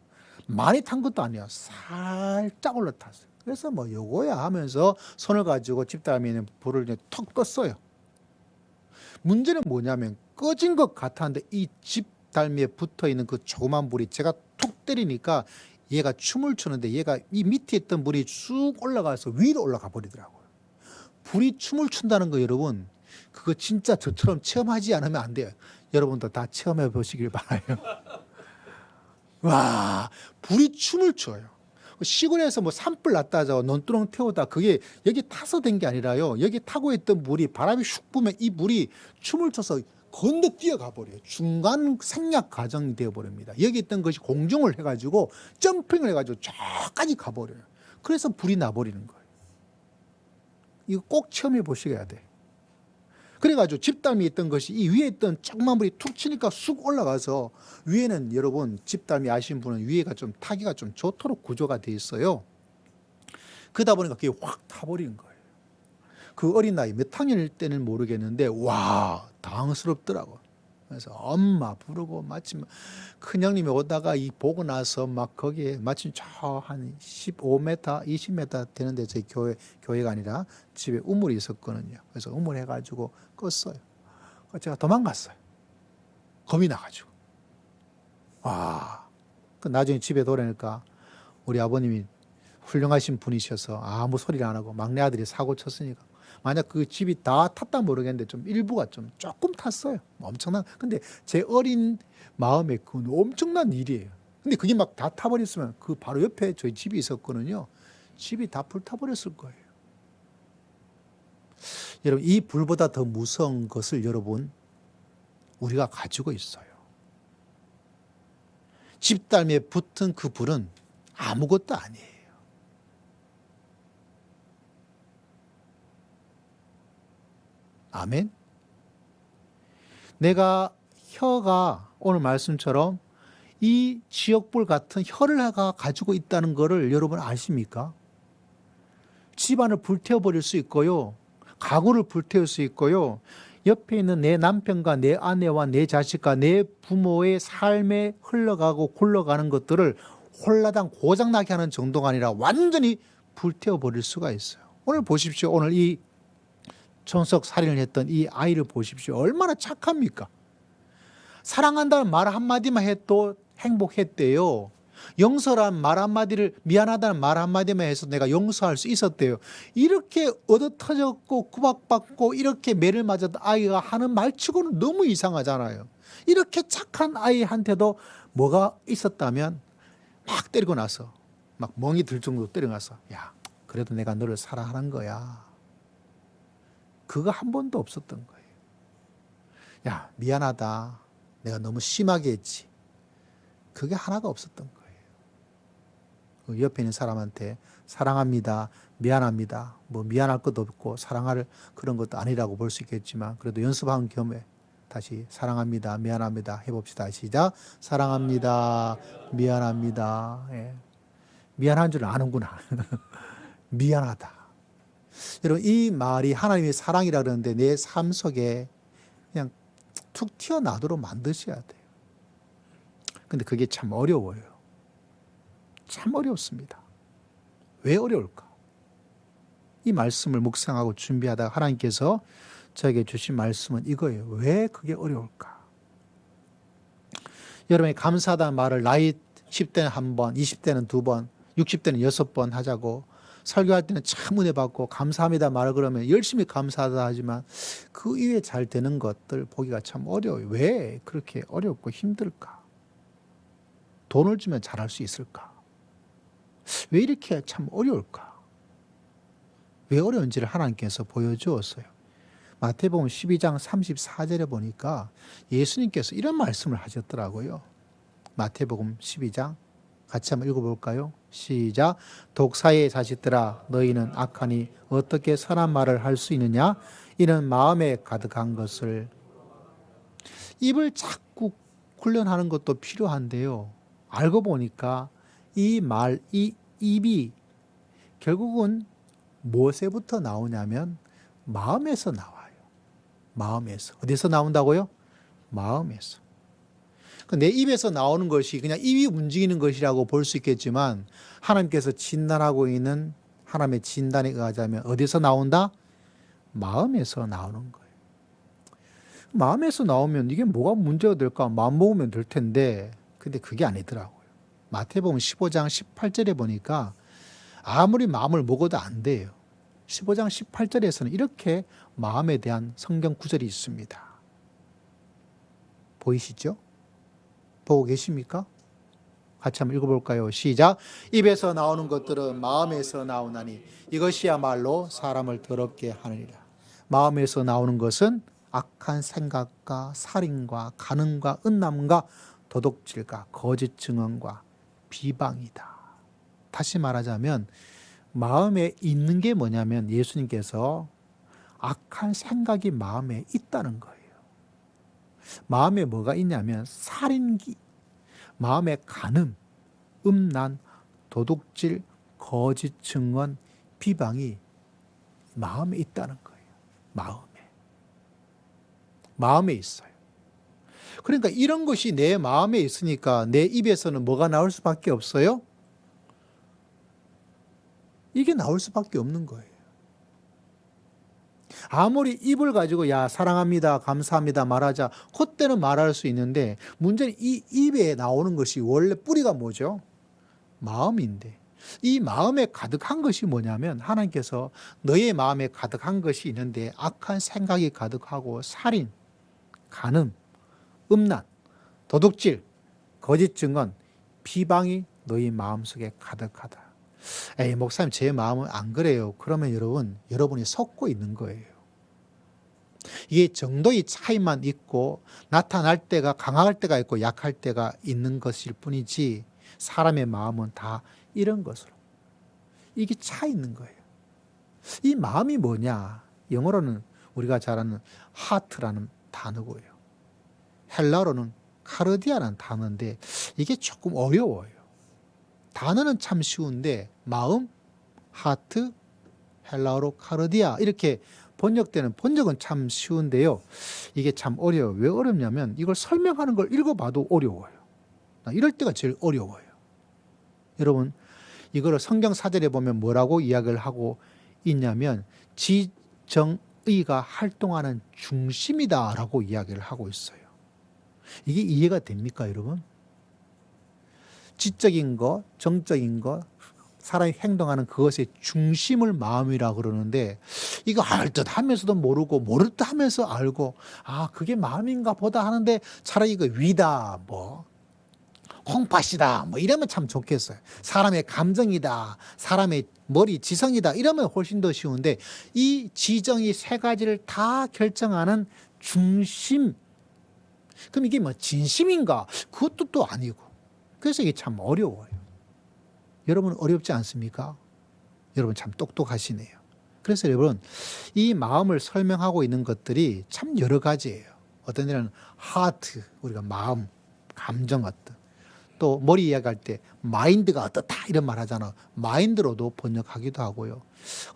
많이 탄 것도 아니야. 살짝 올라탔어요. 그래서 뭐 요거야 하면서 손을 가지고 집담에 있는 불을 이제 턱 껐어요. 문제는 뭐냐면 꺼진 것 같았는데 이 집달미에 붙어있는 그 조그만 불이 제가 툭 때리니까 얘가 춤을 추는데 얘가 이 밑에 있던 불이 쑥 올라가서 위로 올라가 버리더라고요. 불이 춤을 춘다는 거 여러분, 그거 진짜 저처럼 체험하지 않으면 안 돼요. 여러분도 다 체험해 보시길 바라요. 와, 불이 춤을 춰요. 시골에서 뭐 산불 났다 하자 논두렁 태우다 그게 여기 타서 된 게 아니라요. 여기 타고 있던 물이 바람이 슉 불면 이 물이 춤을 춰서 건너 뛰어가 버려요. 중간 생략 과정이 되어 버립니다. 여기 있던 것이 공중을 해가지고 점핑을 해가지고 저까지 가버려요. 그래서 불이 나버리는 거예요. 이거 꼭 체험해 보셔야 돼. 그래가지고 집담이 있던 것이 이 위에 있던 조그만 불이 툭 치니까 쑥 올라가서 위에는 여러분 집담이 아시는 분은 위에가 좀 타기가 좀 좋도록 구조가 돼 있어요. 그러다 보니까 그게 확 타버리는 거예요. 그 어린 나이 몇 학년일 때는 모르겠는데 와 당황스럽더라고. 그래서 엄마 부르고 마침 큰형님이 오다가 이 보고 나서 막 거기에 마침 저 한 15m 20m 되는데 저희 교회가 아니라 집에 우물이 있었거든요. 그래서 우물 해가지고 껐어요. 제가 도망갔어요. 겁이 나가지고. 와, 그 나중에 집에 돌아오니까 우리 아버님이 훌륭하신 분이셔서 아무 소리를 안 하고 막내 아들이 사고 쳤으니까 만약 그 집이 다 탔다 모르겠는데 좀 일부가 좀 조금 탔어요. 엄청난. 근데 제 어린 마음에 그건 엄청난 일이에요. 근데 그게 막 다 타버렸으면 그 바로 옆에 저희 집이 있었거든요. 집이 다 불타버렸을 거예요. 여러분 이 불보다 더 무서운 것을 여러분 우리가 가지고 있어요. 집달미에 붙은 그 불은 아무것도 아니에요. 아멘. 내가 혀가 오늘 말씀처럼 이 지역불 같은 혀를 가지고 있다는 것을 여러분 아십니까? 집안을 불태워버릴 수 있고요. 가구를 불태울 수 있고요. 옆에 있는 내 남편과 내 아내와 내 자식과 내 부모의 삶에 흘러가고 굴러가는 것들을 홀라당 고장나게 하는 정도가 아니라 완전히 불태워버릴 수가 있어요. 오늘 보십시오. 오늘 이 존속 살인을 했던 이 아이를 보십시오. 얼마나 착합니까? 사랑한다는 말 한마디만 해도 행복했대요. 용서란 말 한마디를, 미안하다는 말 한마디만 해서 내가 용서할 수 있었대요. 이렇게 얻어터졌고 구박받고 이렇게 매를 맞았던 아이가 하는 말치고는 너무 이상하잖아요. 이렇게 착한 아이한테도 뭐가 있었다면 막 때리고 나서 막 멍이 들 정도로 때리고 나서 야, 그래도 내가 너를 사랑하는 거야. 그거 한 번도 없었던 거예요. 야, 미안하다. 내가 너무 심하게 했지. 그게 하나가 없었던 거예요. 그 옆에 있는 사람한테 사랑합니다. 미안합니다. 뭐 미안할 것도 없고 사랑할 그런 것도 아니라고 볼 수 있겠지만 그래도 연습한 겸에 다시 사랑합니다. 미안합니다. 해봅시다. 시작. 사랑합니다. 미안합니다. 예. 미안한 줄 아는구나. 미안하다. 여러분 이 말이 하나님의 사랑이라 그러는데 내 삶 속에 그냥 툭 튀어나오도록 만드셔야 돼요. 근데 그게 참 어려워요. 참 어렵습니다. 왜 어려울까? 이 말씀을 묵상하고 준비하다가 하나님께서 저에게 주신 말씀은 이거예요. 왜 그게 어려울까? 여러분이 감사하다는 말을 나이 10대는 한 번, 20대는 두 번, 60대는 6번 하자고 설교할 때는 참 은혜 받고 감사합니다 말을 그러면 열심히 감사하다 하지만 그 이외에 잘 되는 것들 보기가 참 어려워요. 왜 그렇게 어렵고 힘들까? 돈을 주면 잘할 수 있을까? 왜 이렇게 참 어려울까? 왜 어려운지를 하나님께서 보여주었어요. 마태복음 12장 34절에 보니까 예수님께서 이런 말씀을 하셨더라고요. 마태복음 12장 같이 한번 읽어볼까요? 시작. 독사의 자식들아 너희는 악하니 어떻게 선한 말을 할 수 있느냐? 이는 마음에 가득한 것을. 입을 자꾸 훈련하는 것도 필요한데요. 알고 보니까 이 말, 이 입이 결국은 무엇에부터 나오냐면 마음에서 나와요. 마음에서. 어디서 나온다고요? 마음에서. 내 입에서 나오는 것이 그냥 입이 움직이는 것이라고 볼 수 있겠지만 하나님께서 진단하고 있는 하나님의 진단에 의하자면 어디서 나온다? 마음에서 나오는 거예요. 마음에서 나오면 이게 뭐가 문제가 될까? 마음 먹으면 될 텐데 근데 그게 아니더라고요. 마태복음 15장 18절에 보니까 아무리 마음을 먹어도 안 돼요. 15장 18절에서는 이렇게 마음에 대한 성경 구절이 있습니다. 보이시죠? 보고 계십니까? 같이 한번 읽어볼까요? 시작. 입에서 나오는 것들은 마음에서 나오나니 이것이야말로 사람을 더럽게 하느니라. 마음에서 나오는 것은 악한 생각과 살인과 간음과 음란과 도둑질과 거짓 증언과 비방이다. 다시 말하자면 마음에 있는 게 뭐냐면 예수님께서 악한 생각이 마음에 있다는 거예요. 마음에 뭐가 있냐면 살인기, 마음에 간음, 음란, 도둑질, 거짓 증언, 비방이 마음에 있다는 거예요. 마음에 있어요. 그러니까 이런 것이 내 마음에 있으니까 내 입에서는 뭐가 나올 수밖에 없어요? 이게 나올 수밖에 없는 거예요. 아무리 입을 가지고 야 사랑합니다 감사합니다 말하자 그때는 말할 수 있는데 문제는 이 입에 나오는 것이 원래 뿌리가 뭐죠? 마음인데 이 마음에 가득한 것이 뭐냐면 하나님께서 너의 마음에 가득한 것이 있는데 악한 생각이 가득하고 살인, 간음, 음란, 도둑질, 거짓 증언, 비방이 너희 마음속에 가득하다. 에이 목사님 제 마음은 안 그래요. 그러면 여러분이 속고 있는 거예요. 이게 정도의 차이만 있고 나타날 때가 강할 때가 있고 약할 때가 있는 것일 뿐이지 사람의 마음은 다 이런 것으로 이게 차 있는 거예요. 이 마음이 뭐냐? 영어로는 우리가 잘 아는 하트라는 단어고요. 헬라어로는 카르디아라는 단어인데 이게 조금 어려워요. 단어는 참 쉬운데 마음, 하트, 헬라어로 카르디아 이렇게 번역되는 번역은 참 쉬운데요. 이게 참 어려워요. 왜 어렵냐면 이걸 설명하는 걸 읽어봐도 어려워요. 이럴 때가 제일 어려워요. 여러분 이거를 성경 사절에 보면 뭐라고 이야기를 하고 있냐면 지정의가 활동하는 중심이다라고 이야기를 하고 있어요. 이게 이해가 됩니까, 여러분? 지적인 것, 정적인 것, 사람이 행동하는 그것의 중심을 마음이라고 그러는데 이거 알 듯 하면서도 모르고 모를 듯 하면서 알고 아 그게 마음인가 보다 하는데 차라리 이거 위다 뭐 콩팥이다 뭐 이러면 참 좋겠어요. 사람의 감정이다, 사람의 머리 지성이다 이러면 훨씬 더 쉬운데 이 지정이 세 가지를 다 결정하는 중심, 그럼 이게 뭐 진심인가? 그것도 또 아니고. 그래서 이게 참 어려워요. 여러분 어렵지 않습니까? 여러분 참 똑똑하시네요. 그래서 여러분 이 마음을 설명하고 있는 것들이 참 여러 가지예요. 어떤 데는 하트, 우리가 마음, 감정 어떤, 또 머리 이야기할 때 마인드가 어떻다 이런 말 하잖아. 마인드로도 번역하기도 하고요.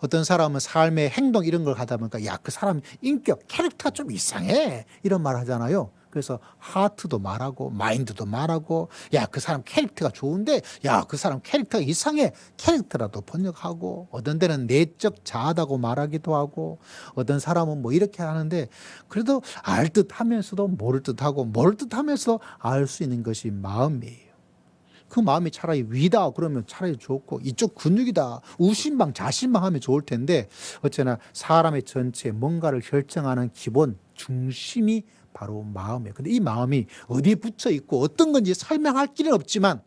어떤 사람은 삶의 행동 이런 걸 하다 보니까 야, 그 사람 인격, 캐릭터가 좀 이상해 이런 말 하잖아요. 그래서 하트도 말하고 마인드도 말하고 야, 그 사람 캐릭터가 좋은데 야, 그 사람 캐릭터가 이상해 캐릭터라도 번역하고 어떤 데는 내적 자아다고 말하기도 하고 어떤 사람은 뭐 이렇게 하는데 그래도 알 듯 하면서도 모를 듯 하고 모를 듯 하면서 알 수 있는 것이 마음이에요. 그 마음이 차라리 위다 그러면 차라리 좋고 이쪽 근육이다 우신방 자신방 하면 좋을 텐데 어쩌나 사람의 전체 뭔가를 결정하는 기본 중심이 바로 마음이에요. 근데 이 마음이 어디에 붙여 있고 어떤 건지 설명할 길은 없지만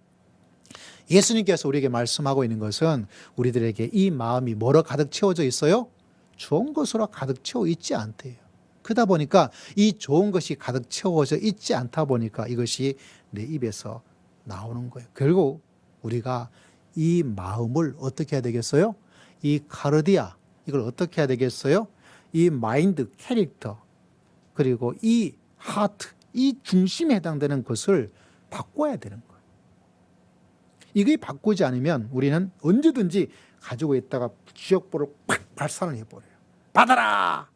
예수님께서 우리에게 말씀하고 있는 것은 우리들에게 이 마음이 뭐로 가득 채워져 있어요? 좋은 것으로 가득 채워 있지 않대요. 그러다 보니까 이 좋은 것이 가득 채워져 있지 않다 보니까 이것이 내 입에서 나오는 거예요. 결국 우리가 이 마음을 어떻게 해야 되겠어요? 이 카르디아 이걸 어떻게 해야 되겠어요? 이 마인드, 캐릭터 그리고 이 하트, 이 중심에 해당되는 것을 바꿔야 되는 거예요. 이게 바꾸지 않으면 우리는 언제든지 가지고 있다가 지역불을 팍 발산을 해버려요. 받아라!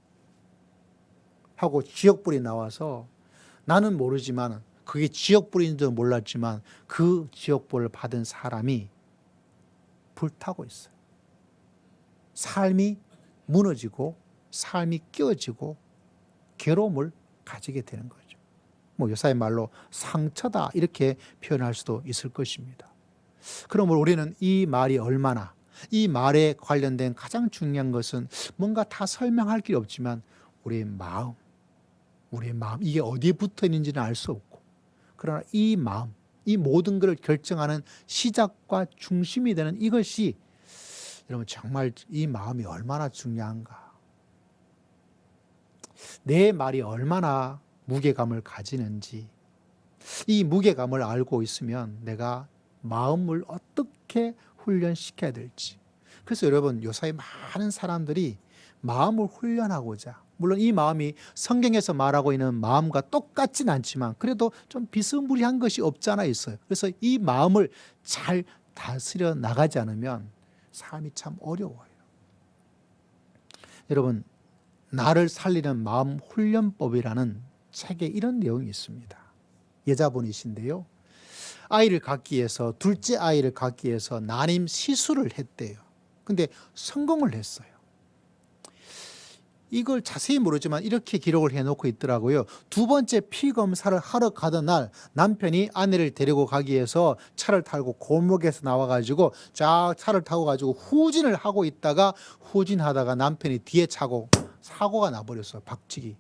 하고 지역불이 나와서 나는 모르지만 그게 지역불인 줄 몰랐지만 그 지역불을 받은 사람이 불타고 있어요. 삶이 무너지고 삶이 깨어지고 괴로움을 가지게 되는 거죠. 뭐 요사의 말로 상처다 이렇게 표현할 수도 있을 것입니다. 그러므로 우리는 이 말이 얼마나 이 말에 관련된 가장 중요한 것은 뭔가 다 설명할 길이 없지만 우리의 마음 이게 어디에 붙어 있는지는 알 수 없고 그러나 이 마음 이 모든 것을 결정하는 시작과 중심이 되는 이것이 여러분 정말 이 마음이 얼마나 중요한가. 내 말이 얼마나 무게감을 가지는지 이 무게감을 알고 있으면 내가 마음을 어떻게 훈련시켜야 될지. 그래서 여러분 요사이 많은 사람들이 마음을 훈련하고자 물론 이 마음이 성경에서 말하고 있는 마음과 똑같진 않지만 그래도 좀 비스무리한 것이 없지 않아 있어요. 그래서 이 마음을 잘 다스려 나가지 않으면 삶이 참 어려워요. 여러분 나를 살리는 마음 훈련법이라는 책에 이런 내용이 있습니다. 여자분이신데요. 아이를 갖기 위해서 둘째 아이를 갖기 위해서 난임 시술을 했대요. 근데 성공을 했어요. 이걸 자세히 모르지만 이렇게 기록을 해놓고 있더라고요. 두 번째 피검사를 하러 가던 날 남편이 아내를 데리고 가기 위해서 차를 타고 골목에서 나와가지고 쫙 차를 타고 가지고 후진을 하고 있다가 후진하다가 남편이 뒤에 차고 사고가 나버렸어요. 박치기.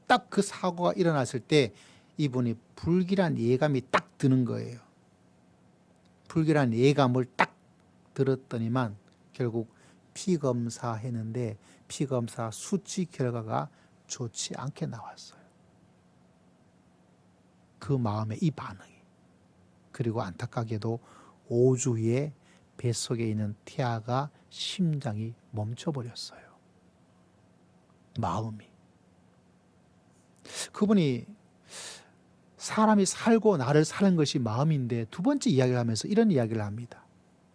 딱 그 사고가 일어났을 때 이분이 불길한 예감이 딱 드는 거예요. 불길한 예감을 딱 들었더니만 결국 피검사 했는데 피검사 수치 결과가 좋지 않게 나왔어요. 그 마음의 이 반응이. 그리고 안타깝게도 5주 후에 뱃속에 있는 태아가 심장이 멈춰버렸어요. 마음이. 그분이 사람이 살고 나를 사는 것이 마음인데 두 번째 이야기를 하면서 이런 이야기를 합니다.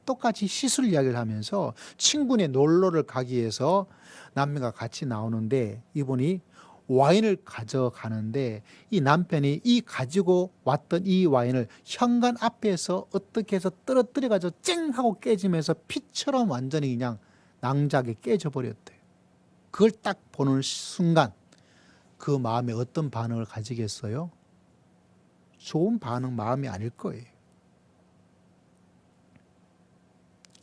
똑같이 시술 이야기를 하면서 친구네 놀러를 가기 위해서 남편과 같이 나오는데 이분이 와인을 가져가는데 이 남편이 이 가지고 왔던 이 와인을 현관 앞에서 어떻게 해서 떨어뜨려 가지고 쨍 하고 깨지면서 피처럼 완전히 그냥 낭자하게 깨져버렸대요. 그걸 딱 보는 순간 그 마음에 어떤 반응을 가지겠어요? 좋은 반응 마음이 아닐 거예요.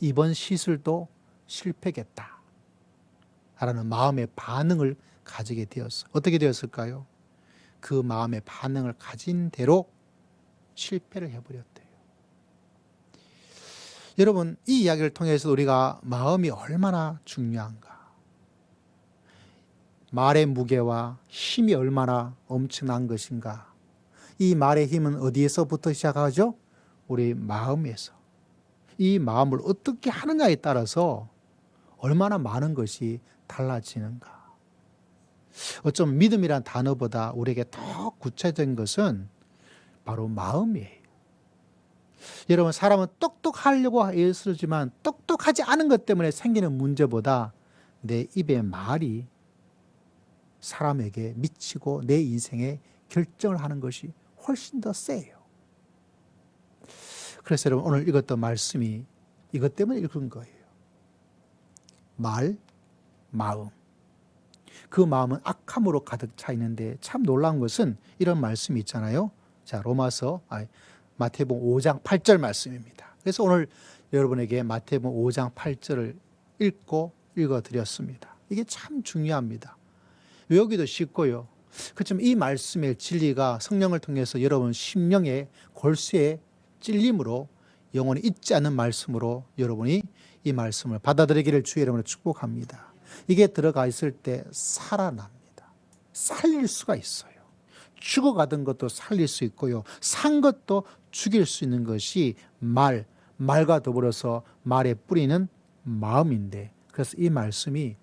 이번 시술도 실패겠다 라는 마음의 반응을 가지게 되었어요. 어떻게 되었을까요? 그 마음의 반응을 가진 대로 실패를 해버렸대요. 여러분, 이 이야기를 통해서 우리가 마음이 얼마나 중요한가, 말의 무게와 힘이 얼마나 엄청난 것인가. 이 말의 힘은 어디에서부터 시작하죠? 우리 마음에서. 이 마음을 어떻게 하느냐에 따라서 얼마나 많은 것이 달라지는가. 어쩜 믿음이란 단어보다 우리에게 더 구체적인 것은 바로 마음이에요. 여러분, 사람은 똑똑하려고 애쓰지만 똑똑하지 않은 것 때문에 생기는 문제보다 내 입의 말이 사람에게 미치고 내 인생에 결정을 하는 것이 훨씬 더 세요. 그래서 여러분, 오늘 읽었던 말씀이 이것 때문에 읽은 거예요. 말, 마음. 그 마음은 악함으로 가득 차 있는데 참 놀라운 것은 이런 말씀이 있잖아요. 자, 마태복음 5장 8절 말씀입니다. 그래서 오늘 여러분에게 마태복음 5장 8절을 읽어드렸습니다. 이게 참 중요합니다. 외우기도 쉽고요. 그렇지만 이 말씀의 진리가 성령을 통해서 여러분 심령의 골수에 찔림으로 영원히 잊지 않는 말씀으로 여러분이 이 말씀을 받아들이기를 주의 이름으로 축복합니다. 이게 들어가 있을 때 살아납니다. 살릴 수가 있어요. 죽어가던 것도 살릴 수 있고요. 산 것도 죽일 수 있는 것이 말과 더불어서 말의 뿌리는 마음인데, 그래서 이 말씀이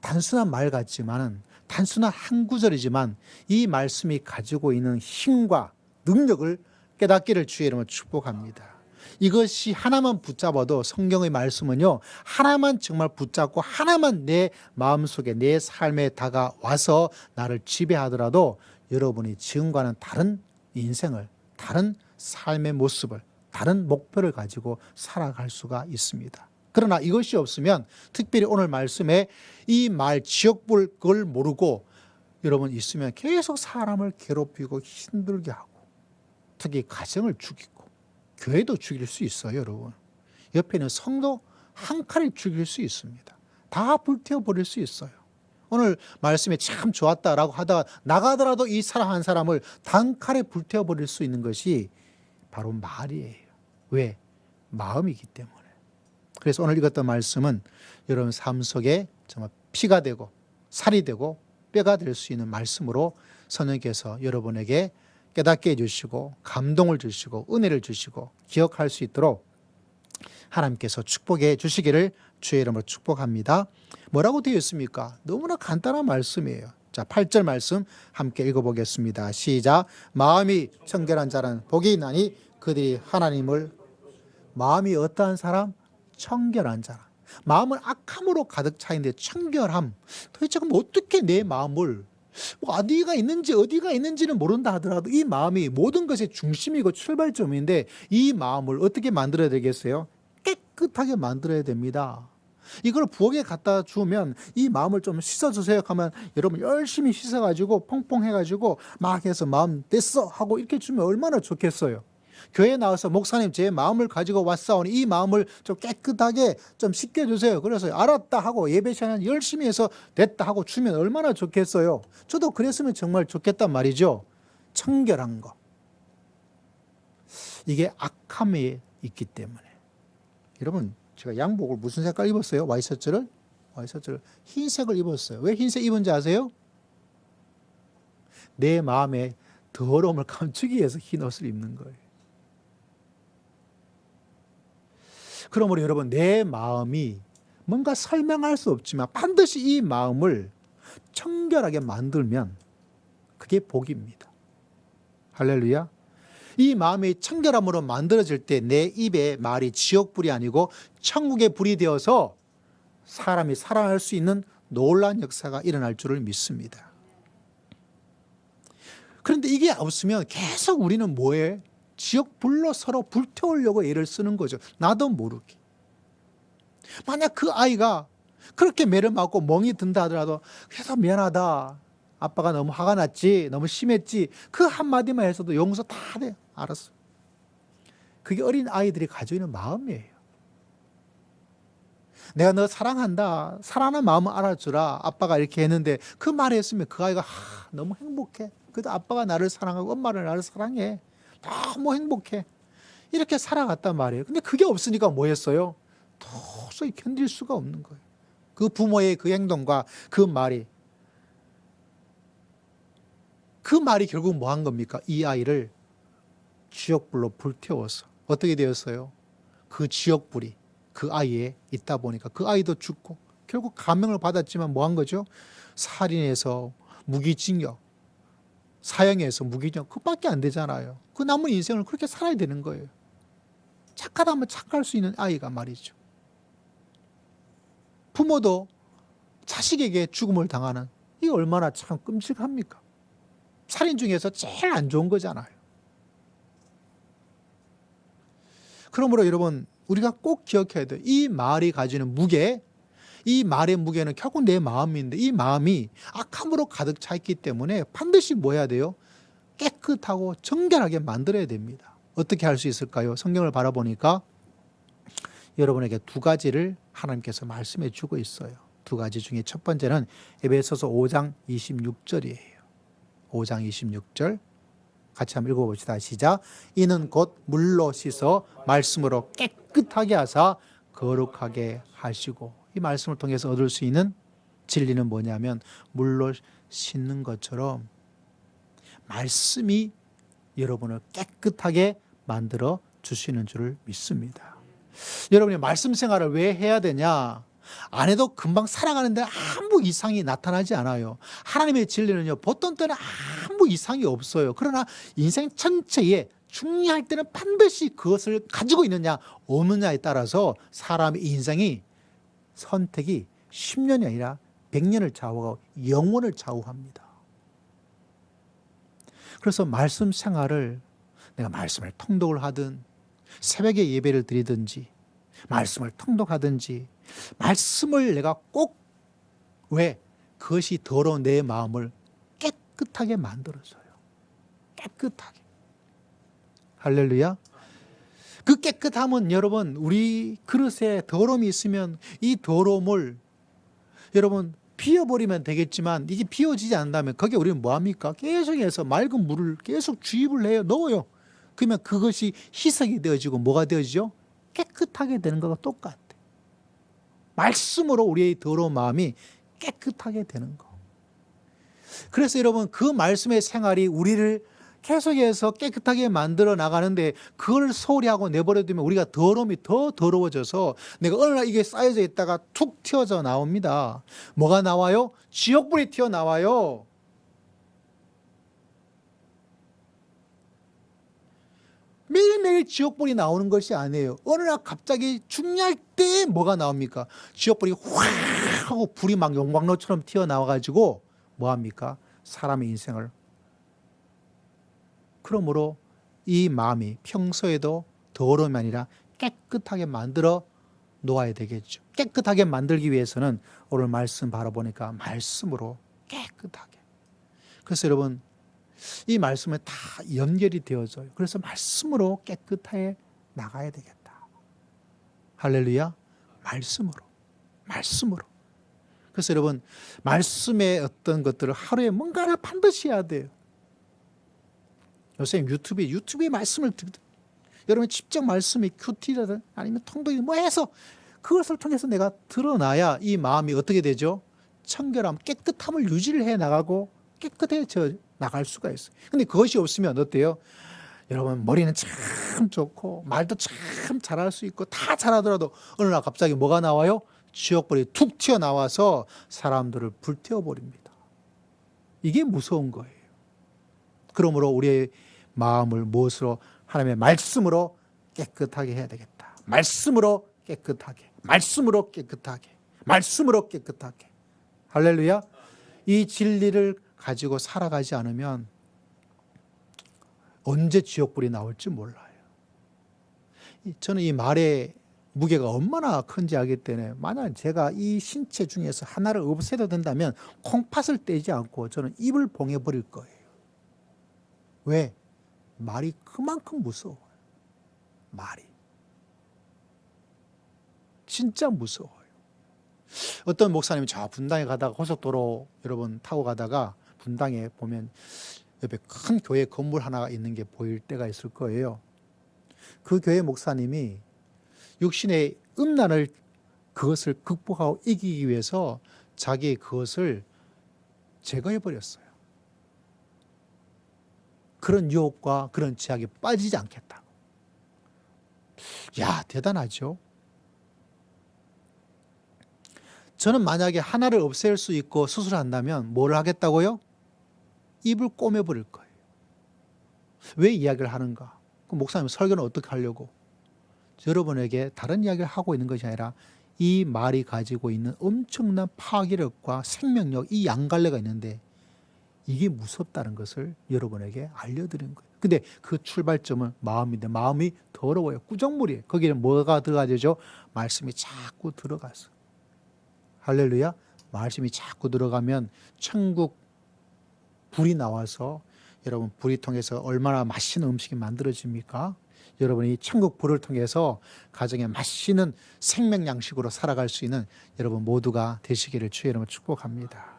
단순한 말 같지만은, 단순한 한 구절이지만 이 말씀이 가지고 있는 힘과 능력을 깨닫기를 주의 이름으로 축복합니다. 이것이 하나만 붙잡아도 성경의 말씀은요, 하나만 정말 붙잡고 하나만 내 마음속에 내 삶에 다가와서 나를 지배하더라도 여러분이 지금과는 다른 인생을, 다른 삶의 모습을, 다른 목표를 가지고 살아갈 수가 있습니다. 그러나 이것이 없으면, 특별히 오늘 말씀에 이 말 지옥불 그걸 모르고 여러분 있으면 계속 사람을 괴롭히고 힘들게 하고, 특히 가정을 죽이고 교회도 죽일 수 있어요. 여러분, 옆에 있는 성도 한 칼에 죽일 수 있습니다. 다 불태워버릴 수 있어요. 오늘 말씀이 참 좋았다라고 하다가 나가더라도 이 사람 한 사람을 단칼에 불태워버릴 수 있는 것이 바로 말이에요. 왜? 마음이기 때문에. 그래서 오늘 읽었던 말씀은 여러분 삶 속에 정말 피가 되고 살이 되고 뼈가 될 수 있는 말씀으로 성령께서 여러분에게 깨닫게 해주시고 감동을 주시고 은혜를 주시고 기억할 수 있도록 하나님께서 축복해 주시기를 주의 이름으로 축복합니다. 뭐라고 되어 있습니까? 너무나 간단한 말씀이에요. 자, 8절 말씀 함께 읽어보겠습니다. 시작. 마음이 청결한 자는 복이 있나니 그들이 하나님을. 마음이 어떠한 사람? 청결한 자라. 마음은 악함으로 가득 차 있는데 청결함. 도대체 그럼 어떻게 내 마음을, 어디가 있는지는 모른다 하더라도 이 마음이 모든 것의 중심이고 출발점인데 이 마음을 어떻게 만들어야 되겠어요? 깨끗하게 만들어야 됩니다. 이걸 부엌에 갖다 주면 이 마음을 좀 씻어주세요 하면 여러분 열심히 씻어가지고 퐁퐁해가지고 막 해서 마음 됐어 하고 이렇게 주면 얼마나 좋겠어요. 교회에 나와서 목사님 제 마음을 가지고 왔사오니 이 마음을 좀 깨끗하게 좀 씻겨주세요. 그래서 알았다 하고 예배 시간에 열심히 해서 됐다 하고 주면 얼마나 좋겠어요. 저도 그랬으면 정말 좋겠단 말이죠. 청결한 거. 이게 악함에 있기 때문에. 여러분, 제가 양복을 무슨 색깔 입었어요? 와이셔츠를 흰색을 입었어요. 왜 흰색 입은지 아세요? 내 마음의 더러움을 감추기 위해서 흰 옷을 입는 거예요. 그러므로 여러분, 내 마음이 뭔가 설명할 수 없지만 반드시 이 마음을 청결하게 만들면 그게 복입니다. 할렐루야. 이 마음이 청결함으로 만들어질 때 내 입의 말이 지옥불이 아니고 천국의 불이 되어서 사람이 살아날 수 있는 놀라운 역사가 일어날 줄을 믿습니다. 그런데 이게 없으면 계속 우리는 뭐해? 지옥불로 서로 불태우려고 애를 쓰는 거죠. 나도 모르게. 만약 그 아이가 그렇게 매를 맞고 멍이 든다 하더라도 그래서 미안하다. 아빠가 너무 화가 났지. 너무 심했지. 그 한마디만 해서도 용서 다 돼. 알았어. 그게 어린 아이들이 가지고 있는 마음이에요. 내가 너 사랑한다. 사랑하는 마음을 알아주라. 아빠가 이렇게 했는데 그 말을 했으면 그 아이가 너무 행복해. 그래도 아빠가 나를 사랑하고 엄마를 나를 사랑해. 너무 행복해. 이렇게 살아갔단 말이에요. 근데 그게 없으니까 뭐 했어요? 도저히 견딜 수가 없는 거예요. 그 부모의 그 행동과 그 말이 결국 뭐 한 겁니까? 이 아이를 지옥불로 불태워서 어떻게 되었어요? 그 지옥불이 그 아이에 있다 보니까 그 아이도 죽고 결국 감형을 받았지만 뭐 한 거죠? 살인해서 무기징역, 사형해서 무기징역 그밖에 안 되잖아요. 그 남은 인생을 그렇게 살아야 되는 거예요. 착하다면 착할 수 있는 아이가 말이죠. 부모도 자식에게 죽음을 당하는 이게 얼마나 참 끔찍합니까? 살인 중에서 제일 안 좋은 거잖아요. 그러므로 여러분 우리가 꼭 기억해야 돼요. 이 말이 가지는 무게, 이 말의 무게는 결국 내 마음인데 이 마음이 악함으로 가득 차 있기 때문에 반드시 뭐 해야 돼요? 깨끗하고 정결하게 만들어야 됩니다. 어떻게 할 수 있을까요? 성경을 바라보니까 여러분에게 두 가지를 하나님께서 말씀해 주고 있어요. 두 가지 중에 첫 번째는 에베소서 5장 26절이에요. 5장 26절 같이 한번 읽어봅시다. 시작. 이는 곧 물로 씻어 말씀으로 깨끗하게 하사 거룩하게 하시고. 이 말씀을 통해서 얻을 수 있는 진리는 뭐냐면 물로 씻는 것처럼 말씀이 여러분을 깨끗하게 만들어 주시는 줄을 믿습니다. 여러분이 말씀 생활을 왜 해야 되냐? 안 해도 금방 살아가는데 아무 이상이 나타나지 않아요. 하나님의 진리는요, 보통 때는 아무 이상이 없어요. 그러나 인생 전체에 중요할 때는 반드시 그것을 가지고 있느냐 없느냐에 따라서 사람의 인생이 선택이 10년이 아니라 100년을 좌우하고 영원을 좌우합니다. 그래서 말씀 생활을 내가 말씀을 통독을 하든 새벽에 예배를 드리든지 말씀을 통독하든지 말씀을 내가 꼭 왜? 그것이 더러운 내 마음을 깨끗하게 만들어줘요. 깨끗하게. 할렐루야. 그 깨끗함은 여러분 우리 그릇에 더러움이 있으면 이 더러움을 여러분 비워버리면 되겠지만 이게 비워지지 않는다면 거기에 우리는 뭐합니까? 계속해서 맑은 물을 계속 주입을 해요. 넣어요. 그러면 그것이 희석이 되어지고 뭐가 되어지죠? 깨끗하게 되는 것과 똑같아. 말씀으로 우리의 더러운 마음이 깨끗하게 되는 거. 그래서 여러분 그 말씀의 생활이 우리를 계속해서 깨끗하게 만들어 나가는데 그걸 소홀히 하고 내버려두면 우리가 더러움이 더 더러워져서 내가 어느 날 이게 쌓여져 있다가 툭 튀어져 나옵니다. 뭐가 나와요? 지옥불이 튀어나와요. 매일매일 지옥불이 나오는 것이 아니에요. 어느 날 갑자기 중요할 때 뭐가 나옵니까? 지옥불이 확 하고 불이 막 용광로처럼 튀어나와가지고 뭐합니까? 사람의 인생을. 그러므로 이 마음이 평소에도 더러움이 아니라 깨끗하게 만들어 놓아야 되겠죠. 깨끗하게 만들기 위해서는 오늘 말씀 바라보니까 말씀으로 깨끗하게. 그래서 여러분 이 말씀에 다 연결이 되어져요. 그래서 말씀으로 깨끗하게 나가야 되겠다. 할렐루야. 말씀으로. 그래서 여러분 말씀의 어떤 것들을 하루에 뭔가를 반드시 해야 돼요. 요새 유튜브에 말씀을 듣든 여러분 직접 말씀이 큐티든 아니면 통독이 뭐 해서 그것을 통해서 내가 드러나야 이 마음이 어떻게 되죠? 청결함, 깨끗함을 유지를 해 나가고 깨끗해져 나갈 수가 있어요. 근데 그것이 없으면 어때요? 여러분 머리는 참 좋고 말도 참 잘할 수 있고 다 잘하더라도 어느 날 갑자기 뭐가 나와요? 지옥불이 툭 튀어나와서 사람들을 불태워버립니다. 이게 무서운 거예요. 그러므로 우리의 마음을 무엇으로? 하나님의 말씀으로 깨끗하게 해야 되겠다. 말씀으로 깨끗하게, 말씀으로 깨끗하게, 말씀으로 깨끗하게. 할렐루야. 이 진리를 가지고 살아가지 않으면 언제 지옥불이 나올지 몰라요. 저는 이 말의 무게가 얼마나 큰지 알기 때문에 만약 제가 이 신체 중에서 하나를 없애도 된다면 콩팥을 떼지 않고 저는 입을 봉해버릴 거예요. 왜? 말이 그만큼 무서워요. 말이. 진짜 무서워요. 어떤 목사님이 저 분당에 가다가 고속도로 여러분 타고 가다가 분당에 보면 옆에 큰 교회 건물 하나가 있는 게 보일 때가 있을 거예요. 그 교회 목사님이 육신의 음란을 그것을 극복하고 이기기 위해서 자기의 그것을 제거해 버렸어요. 그런 유혹과 그런 제약에 빠지지 않겠다. 야, 대단하죠. 저는 만약에 하나를 없앨 수 있고 수술한다면 뭘 하겠다고요? 입을 꼬매버릴 거예요. 왜 이야기를 하는가? 그 목사님 설교는 어떻게 하려고? 여러분에게 다른 이야기를 하고 있는 것이 아니라 이 말이 가지고 있는 엄청난 파괴력과 생명력, 이 양갈래가 있는데 이게 무섭다는 것을 여러분에게 알려드리는 거예요. 근데 그 출발점은 마음인데 마음이 더러워요. 꾸정물이에요. 거기는 뭐가 들어가야 되죠? 말씀이 자꾸 들어가서. 할렐루야. 말씀이 자꾸 들어가면 천국 불이 나와서 여러분 불이 통해서 얼마나 맛있는 음식이 만들어집니까? 여러분이 천국 불을 통해서 가정에 맛있는 생명 양식으로 살아갈 수 있는 여러분 모두가 되시기를 주의 이름으로 축복합니다.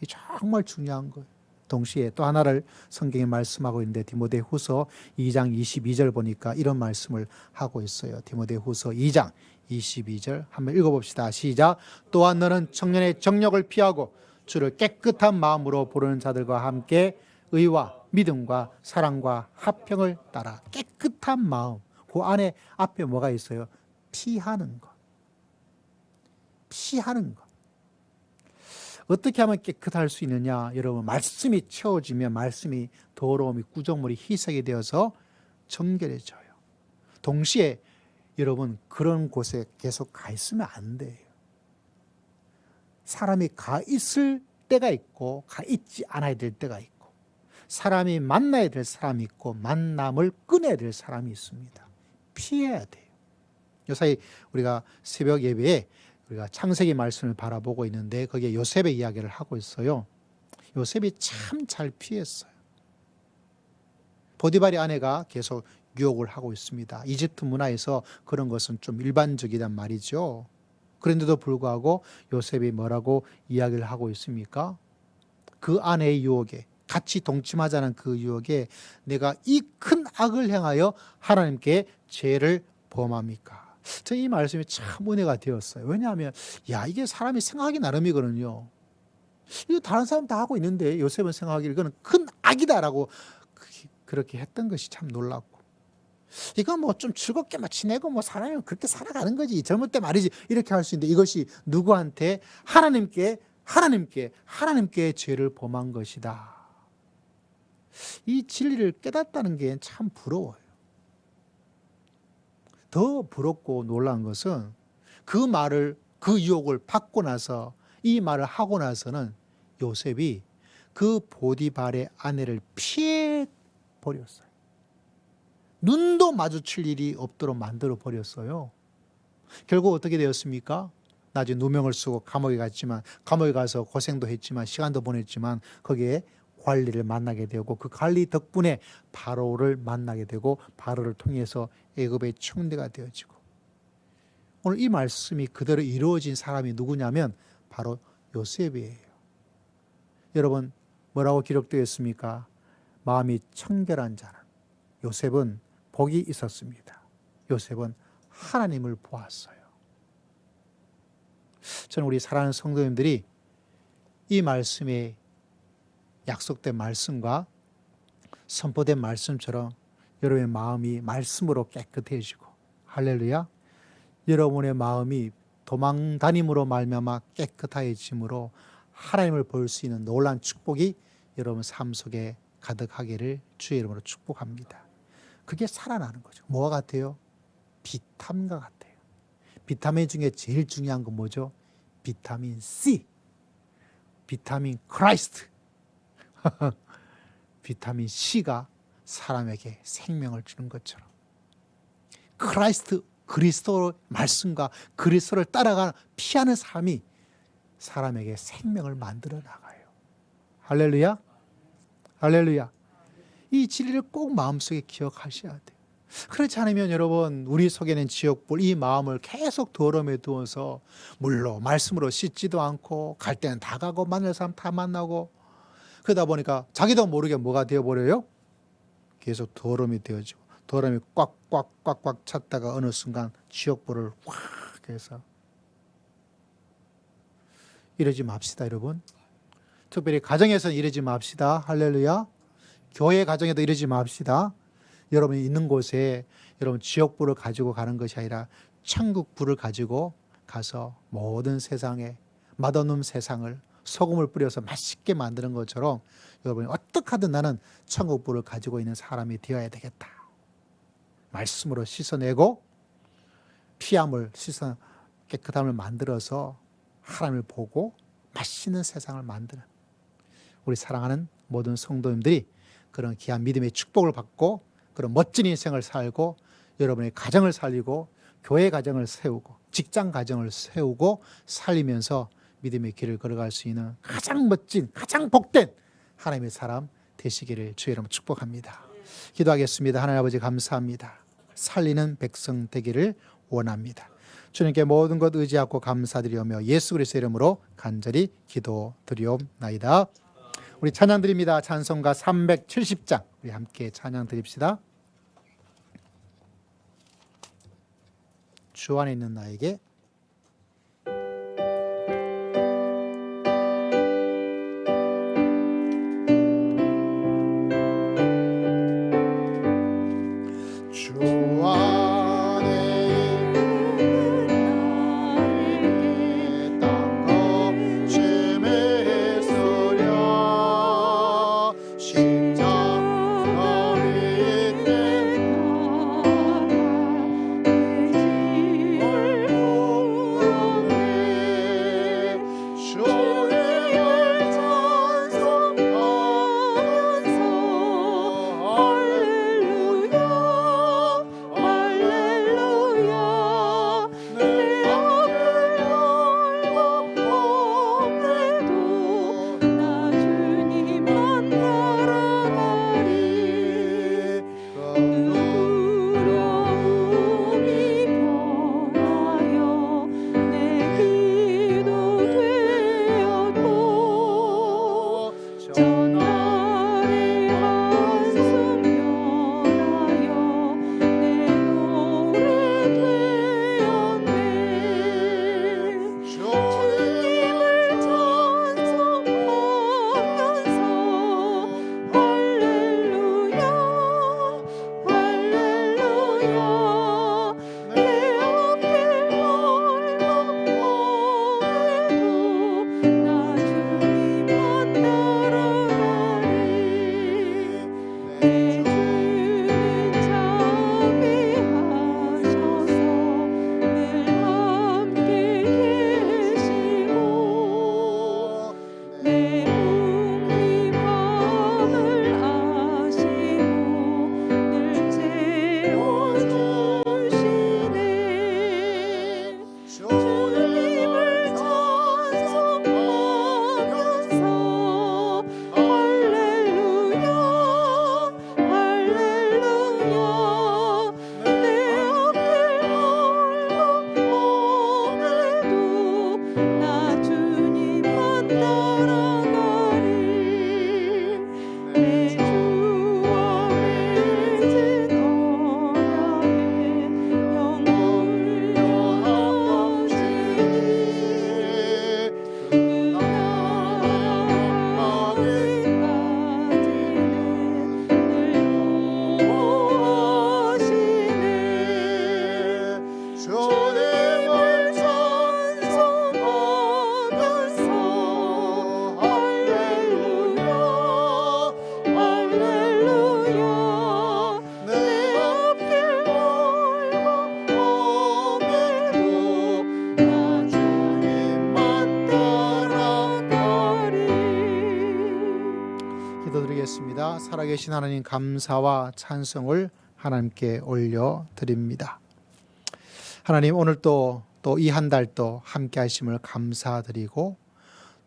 이 정말 중요한 거예요. 동시에 또 하나를 성경에 말씀하고 있는데 디모데후서 2장 22절 보니까 이런 말씀을 하고 있어요. 디모데후서 2장 22절 한번 읽어봅시다. 시작. 또한 너는 청년의 정력을 피하고 주를 깨끗한 마음으로 부르는 자들과 함께 의와 믿음과 사랑과 화평을 따라. 깨끗한 마음. 그 안에 앞에 뭐가 있어요? 피하는 것. 피하는 것. 어떻게 하면 깨끗할 수 있느냐? 여러분, 말씀이 채워지면 말씀이 더러움이 구정물이 희석이 되어서 정결해져요. 동시에 여러분, 그런 곳에 계속 가 있으면 안 돼요. 사람이 가 있을 때가 있고 가 있지 않아야 될 때가 있고, 사람이 만나야 될 사람이 있고 만남을 끊어야 될 사람이 있습니다. 피해야 돼요. 요사이 우리가 새벽 예배에 우리가 창세기 말씀을 바라보고 있는데 거기에 요셉의 이야기를 하고 있어요. 요셉이 참 잘 피했어요. 보디발의 아내가 계속 유혹을 하고 있습니다. 이집트 문화에서 그런 것은 좀 일반적이란 말이죠. 그런데도 불구하고 요셉이 뭐라고 이야기를 하고 있습니까? 그 아내의 유혹에, 같이 동침하자는 그 유혹에 내가 이 큰 악을 행하여 하나님께 죄를 범합니까? 저는 이 말씀이 참 은혜가 되었어요. 왜냐하면 이게 사람이 생각하기 나름이거든요. 이거 다른 사람 다 하고 있는데 요셉은 생각하기를 이거는 큰 악이다라고 그렇게 했던 것이 참 놀랍고, 이거 뭐 좀 즐겁게 지내고 뭐 사람이 그렇게 살아가는 거지, 젊을 때 말이지, 이렇게 할 수 있는데 이것이 누구한테? 하나님께 죄를 범한 것이다. 이 진리를 깨닫다는 게 참 부러워요. 더 부럽고 놀라운 것은 그 유혹을 받고 나서, 이 말을 하고 나서는 요셉이 그 보디발의 아내를 피해 버렸어요. 눈도 마주칠 일이 없도록 만들어 버렸어요. 결국 어떻게 되었습니까? 나중에 누명을 쓰고 감옥에 갔지만, 감옥에 가서 고생도 했지만 시간도 보냈지만 거기에 관리를 만나게 되고, 그 관리 덕분에 바로를 만나게 되고, 바로를 통해서 애굽의 총리가 되어지고, 오늘 이 말씀이 그대로 이루어진 사람이 누구냐면 바로 요셉이에요. 여러분, 뭐라고 기록되어 있습니까? 마음이 청결한 자는, 요셉은 복이 있었습니다. 요셉은 하나님을 보았어요. 저는 우리 사랑하는 성도님들이 이 말씀에 약속된 말씀과 선포된 말씀처럼 여러분의 마음이 말씀으로 깨끗해지고, 할렐루야, 여러분의 마음이 도망 다님으로 말미암아 깨끗해짐으로 하나님을 볼 수 있는 놀라운 축복이 여러분 삶 속에 가득하기를 주의 이름으로 축복합니다. 그게 살아나는 거죠. 뭐와 같아요? 비타민과 같아요. 비타민 중에 제일 중요한 건 뭐죠? 비타민 C, 비타민 크라이스트. 비타민 C가 사람에게 생명을 주는 것처럼 크라이스트, 그리스도 말씀과 그리스도를 따라가는 피하는 삶이 사람에게 생명을 만들어 나가요. 할렐루야, 할렐루야. 이 진리를 꼭 마음속에 기억하셔야 돼요. 그렇지 않으면 여러분, 우리 속에는 지옥불, 이 마음을 계속 더러움에 두어서 물로 말씀으로 씻지도 않고 갈 때는 다 가고 만날 사람 다 만나고 그러다 보니까 자기도 모르게 뭐가 되어버려요? 계속 더러움이 되어지고 더러움이 꽉꽉꽉꽉 찼다가 어느 순간 지옥불을 확 해서 이러지 맙시다 여러분. 특별히 가정에서는 이러지 맙시다. 할렐루야. 교회 가정에도 이러지 맙시다. 여러분이 있는 곳에 여러분 지옥불을 가지고 가는 것이 아니라 천국불을 가지고 가서 모든 세상에 맛없는 세상을 소금을 뿌려서 맛있게 만드는 것처럼 여러분이 어떻게 하든 나는 천국불을 가지고 있는 사람이 되어야 되겠다. 말씀으로 씻어내고 피함을 씻어 깨끗함을 만들어서 하나님을 보고 맛있는 세상을 만드는 우리 사랑하는 모든 성도님들이 그런 귀한 믿음의 축복을 받고 그런 멋진 인생을 살고 여러분의 가정을 살리고 교회 가정을 세우고 직장 가정을 세우고 살리면서 믿음의 길을 걸어갈 수 있는 가장 멋진 가장 복된 하나님의 사람 되시기를 주의 이름으로 축복합니다. 기도하겠습니다. 하나님 아버지 감사합니다. 살리는 백성 되기를 원합니다. 주님께 모든 것 의지하고 감사드리오며 예수 그리스도의 이름으로 간절히 기도드리옵나이다. 우리 찬양 드립니다. 찬송가 370장 우리 함께 찬양 드립시다. 주 안에 있는 나에게 주 안에 있는 나에게 땅거침에 서려 십자가 밑에 얼굴 살아계신 하나님 감사와 찬송을 하나님께 올려드립니다. 하나님 오늘 또 이 한 달도 함께 하심을 감사드리고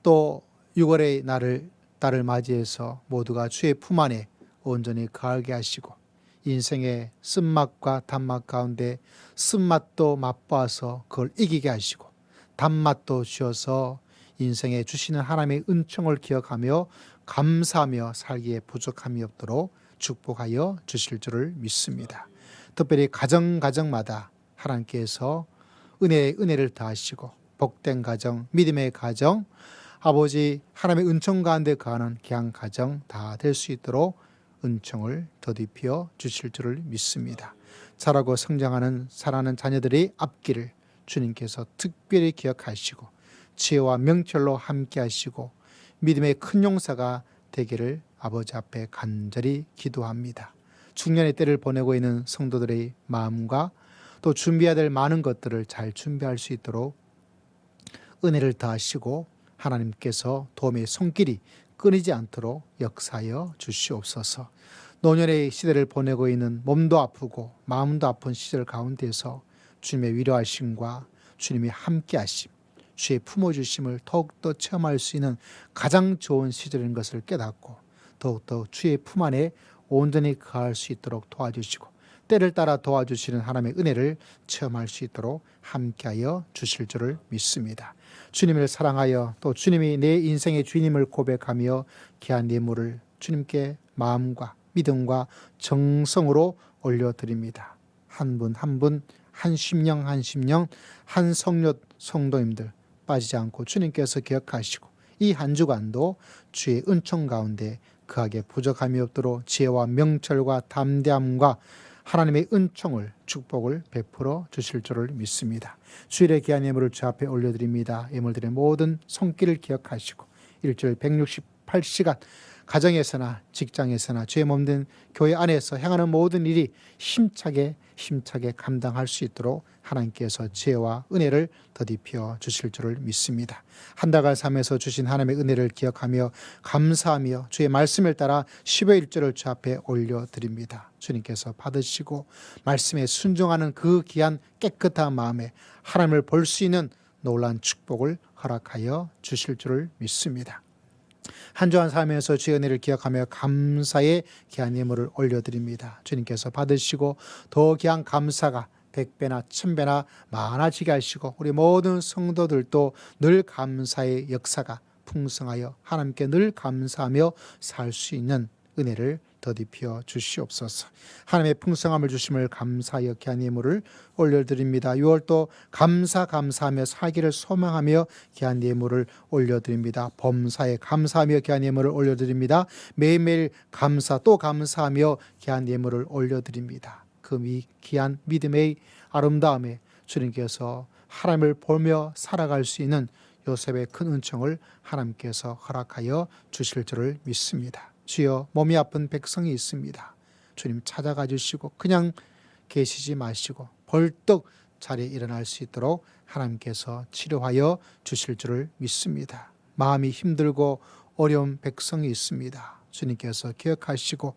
또 6월의 달을 맞이해서 모두가 주의 품 안에 온전히 거하게 하시고 인생의 쓴맛과 단맛 가운데 쓴맛도 맛보아서 그걸 이기게 하시고 단맛도 주어서 인생에 주시는 하나님의 은총을 기억하며 감사하며 살기에 부족함이 없도록 축복하여 주실 줄을 믿습니다. 특별히 가정마다 하나님께서 은혜를 더하시고 복된 가정, 믿음의 가정, 아버지 하나님의 은총 가운데 거하는 귀한 가정 다 될 수 있도록 은총을 더딥혀 주실 줄을 믿습니다. 자라고 성장하는 사랑하는 자녀들의 앞길을 주님께서 특별히 기억하시고 지혜와 명철로 함께 하시고 믿음의 큰 용사가 되기를 아버지 앞에 간절히 기도합니다. 중년의 때를 보내고 있는 성도들의 마음과 또 준비해야 될 많은 것들을 잘 준비할 수 있도록 은혜를 더하시고 하나님께서 도움의 손길이 끊이지 않도록 역사하여 주시옵소서. 노년의 시대를 보내고 있는 몸도 아프고 마음도 아픈 시절 가운데서 주님의 위로하심과 주님이 함께하심, 주의 품어주심을 더욱더 체험할 수 있는 가장 좋은 시절인 것을 깨닫고 더욱더 주의 품 안에 온전히 거할 수 있도록 도와주시고 때를 따라 도와주시는 하나님의 은혜를 체험할 수 있도록 함께하여 주실 줄을 믿습니다. 주님을 사랑하여 또 주님이 내 인생의 주님을 고백하며 귀한 예물을 주님께 마음과 믿음과 정성으로 올려드립니다. 한 분 한 분, 한 심령 한 성도님들 빠지지 않고 주님께서 기억하시고 이 한 주간도 주의 은총 가운데 그하게 부족함이 없도록 지혜와 명철과 담대함과 하나님의 은총을 축복을 베풀어 주실 줄을 믿습니다. 주일의 귀한 예물을 주 앞에 올려드립니다. 예물들의 모든 손길을 기억하시고 일주일 168시간 가정에서나 직장에서나 주의 몸된 교회 안에서 행하는 모든 일이 힘차게 감당할 수 있도록 하나님께서 지혜와 은혜를 더딥혀 주실 줄을 믿습니다. 한 달간 삶에서 주신 하나님의 은혜를 기억하며 감사하며 주의 말씀을 따라 10의 1절을 주 앞에 올려드립니다. 주님께서 받으시고 말씀에 순종하는 그 귀한 깨끗한 마음에 하나님을 볼 수 있는 놀라운 축복을 허락하여 주실 줄을 믿습니다. 한 주한 삶에서 주의 은혜를 기억하며 감사의 귀한 예물을 올려드립니다. 주님께서 받으시고 더 귀한 감사가 100배나 1000배나 많아지게 하시고 우리 모든 성도들도 늘 감사의 역사가 풍성하여 하나님께 늘 감사하며 살 수 있는 은혜를 더딥혀 주시옵소서. 하나님의 풍성함을 주심을 감사하여 귀한 예물을 올려드립니다. 6월도 감사하며 살기를 소망하며 귀한 예물을 올려드립니다. 범사에 감사하며 귀한 예물을 올려드립니다. 매일매일 감사하며 귀한 예물을 올려드립니다. 그 귀한 믿음의 아름다움에 주님께서 하나님을 보며 살아갈 수 있는 요셉의 큰 은총을 하나님께서 허락하여 주실 줄을 믿습니다. 주여 몸이 아픈 백성이 있습니다. 주님 찾아가 주시고 그냥 계시지 마시고 벌떡 자리에 일어날 수 있도록 하나님께서 치료하여 주실 줄을 믿습니다. 마음이 힘들고 어려운 백성이 있습니다. 주님께서 기억하시고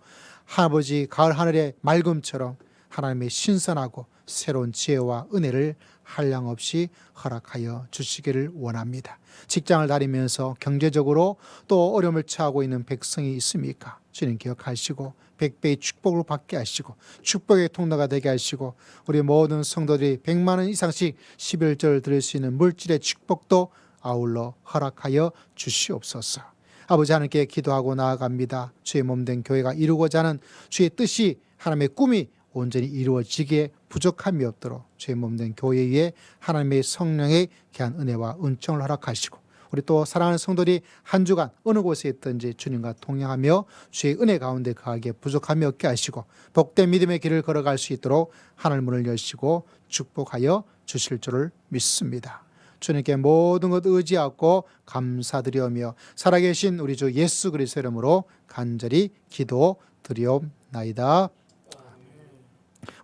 아버지 가을 하늘의 맑음처럼 하나님의 신선하고 새로운 지혜와 은혜를 한량없이 허락하여 주시기를 원합니다. 직장을 다니면서 경제적으로 또 어려움을 처하고 있는 백성이 있습니까? 주님 기억하시고 100배의 축복을 받게 하시고 축복의 통로가 되게 하시고 우리 모든 성도들이 100만 원 이상씩 11절을 드릴 수 있는 물질의 축복도 아울러 허락하여 주시옵소서. 아버지 하나님께 기도하고 나아갑니다. 주의 몸된 교회가 이루고자 하는 주의 뜻이 하나님의 꿈이 온전히 이루어지기에 부족함이 없도록 주의 몸된 교회에 하나님의 성령의 귀한 은혜와 은총을 허락하시고 우리 또 사랑하는 성도들이 한 주간 어느 곳에 있든지 주님과 동행하며 주의 은혜 가운데 거하기에 부족함이 없게 하시고 복된 믿음의 길을 걸어갈 수 있도록 하늘 문을 여시고 축복하여 주실 줄을 믿습니다. 주님께 모든 것 의지하고 감사드리오며 살아계신 우리 주 예수 그리스도의 이름으로 간절히 기도드리옵나이다.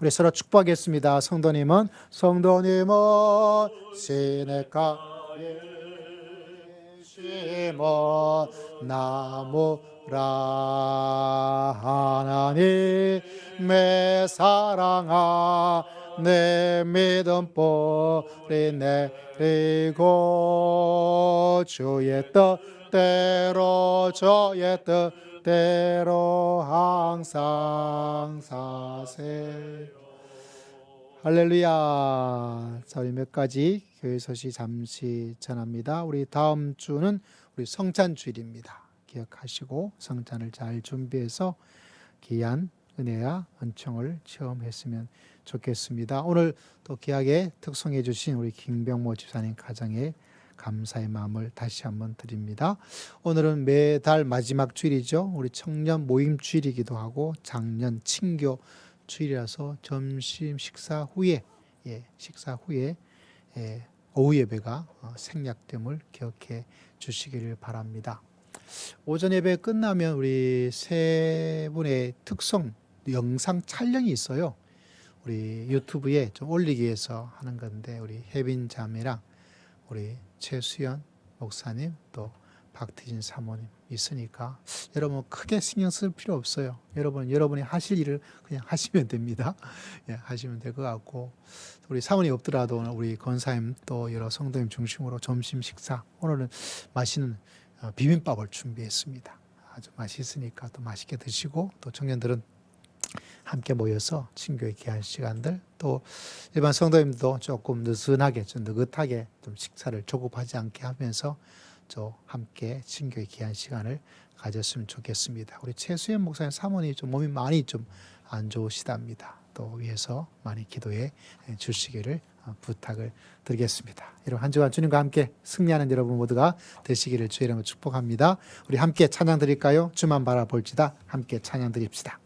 우리 서로 축복하겠습니다. 성도님은 시냇가에 심은 나무를 하나님의 사랑아 내 믿음 뿌리 내리고 주의 뜻대로 주의 뜻대로 항상 사세. 할렐루야. 자, 우리 몇 가지 교회 소식 잠시 전합니다. 우리 다음 주는 우리 성찬 주일입니다. 기억하시고 성찬을 잘 준비해서 귀한 은혜와 은총을 체험했으면 좋겠습니다. 오늘 또 귀하게 특송해 주신 우리 김병모 집사님 가정에 감사의 마음을 다시 한번 드립니다. 오늘은 매달 마지막 주일이죠. 우리 청년 모임 주일이기도 하고 작년 친교 주일이라서 점심 식사 후에 오후 예배가 생략됨을 기억해 주시기를 바랍니다. 오전 예배 끝나면 우리 세 분의 특송 영상 촬영이 있어요. 우리 유튜브에 좀 올리기 위해서 하는 건데 우리 혜빈 자매랑 우리 최수연 목사님 또 박태진 사모님 있으니까 여러분 크게 신경 쓸 필요 없어요. 여러분이 하실 일을 그냥 하시면 됩니다. 예, 하시면 될 것 같고 우리 사모님 없더라도 우리 권사님 또 여러 성도님 중심으로 점심 식사 오늘은 맛있는 비빔밥을 준비했습니다. 아주 맛있으니까 또 맛있게 드시고 또 청년들은 함께 모여서 친교의 귀한 시간들 또 일반 성도님도 조금 느긋하게 좀 식사를 조급하지 않게 하면서 저 함께 친교의 귀한 시간을 가졌으면 좋겠습니다. 우리 최수연 목사님 사모님 좀 몸이 많이 좀 안 좋으시답니다. 또 위해서 많이 기도해 주시기를 부탁을 드리겠습니다. 여러분 한 주간 주님과 함께 승리하는 여러분 모두가 되시기를 주의 이름으로 축복합니다. 우리 함께 찬양 드릴까요? 주만 바라볼지다. 함께 찬양 드립시다.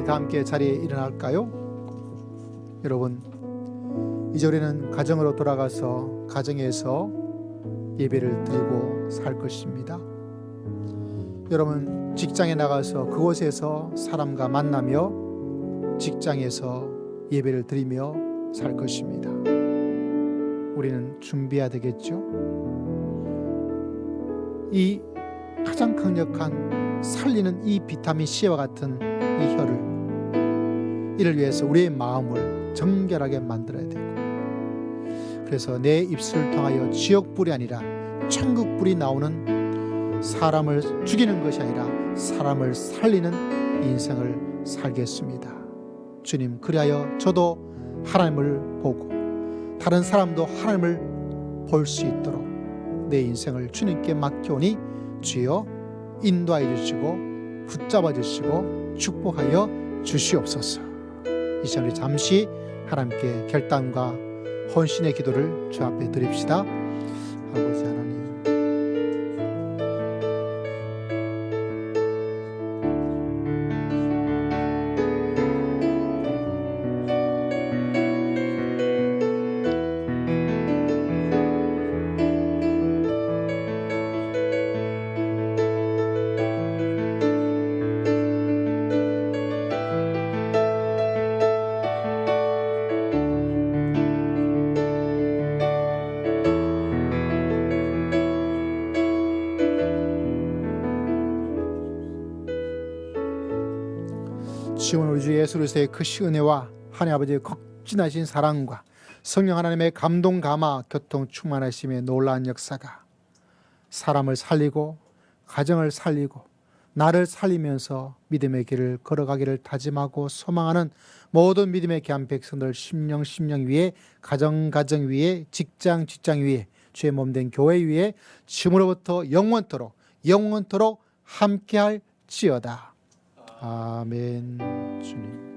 함께 자리에 일어날까요? 여러분, 이제 우리는 가정으로 돌아가서 가정에서 예배를 드리고 살 것입니다. 여러분 직장에 나가서 그곳에서 사람과 만나며 직장에서 예배를 드리며 살 것입니다. 우리는 준비해야 되겠죠. 이 가장 강력한 살리는 이 비타민 C와 같은 이 혀를, 이를 위해서 우리의 마음을 정결하게 만들어야 되고, 그래서 내 입술을 통하여 지옥불이 아니라 천국불이 나오는, 사람을 죽이는 것이 아니라 사람을 살리는 인생을 살겠습니다. 주님, 그리하여 저도 하나님을 보고 다른 사람도 하나님을 볼 수 있도록 내 인생을 주님께 맡겨오니 주여 인도하여 주시고 붙잡아 주시고 축복하여 주시옵소서. 이 시간 우리 잠시 하나님께 결단과 헌신의 기도를 주 앞에 드립시다. 아버지 하나님, 지금 우리 주 예수 그리스도의 크신 은혜와 하나님 아버지의 극진하신 사랑과 성령 하나님의 감동 감화 교통 충만하심의 놀라운 역사가 사람을 살리고 가정을 살리고 나를 살리면서 믿음의 길을 걸어가기를 다짐하고 소망하는 모든 믿음의 귀한 백성들 심령 위에, 가정 위에, 직장 위에, 주의 몸된 교회 위에 지금으로부터 영원토록 함께할지어다. 아멘. 주님.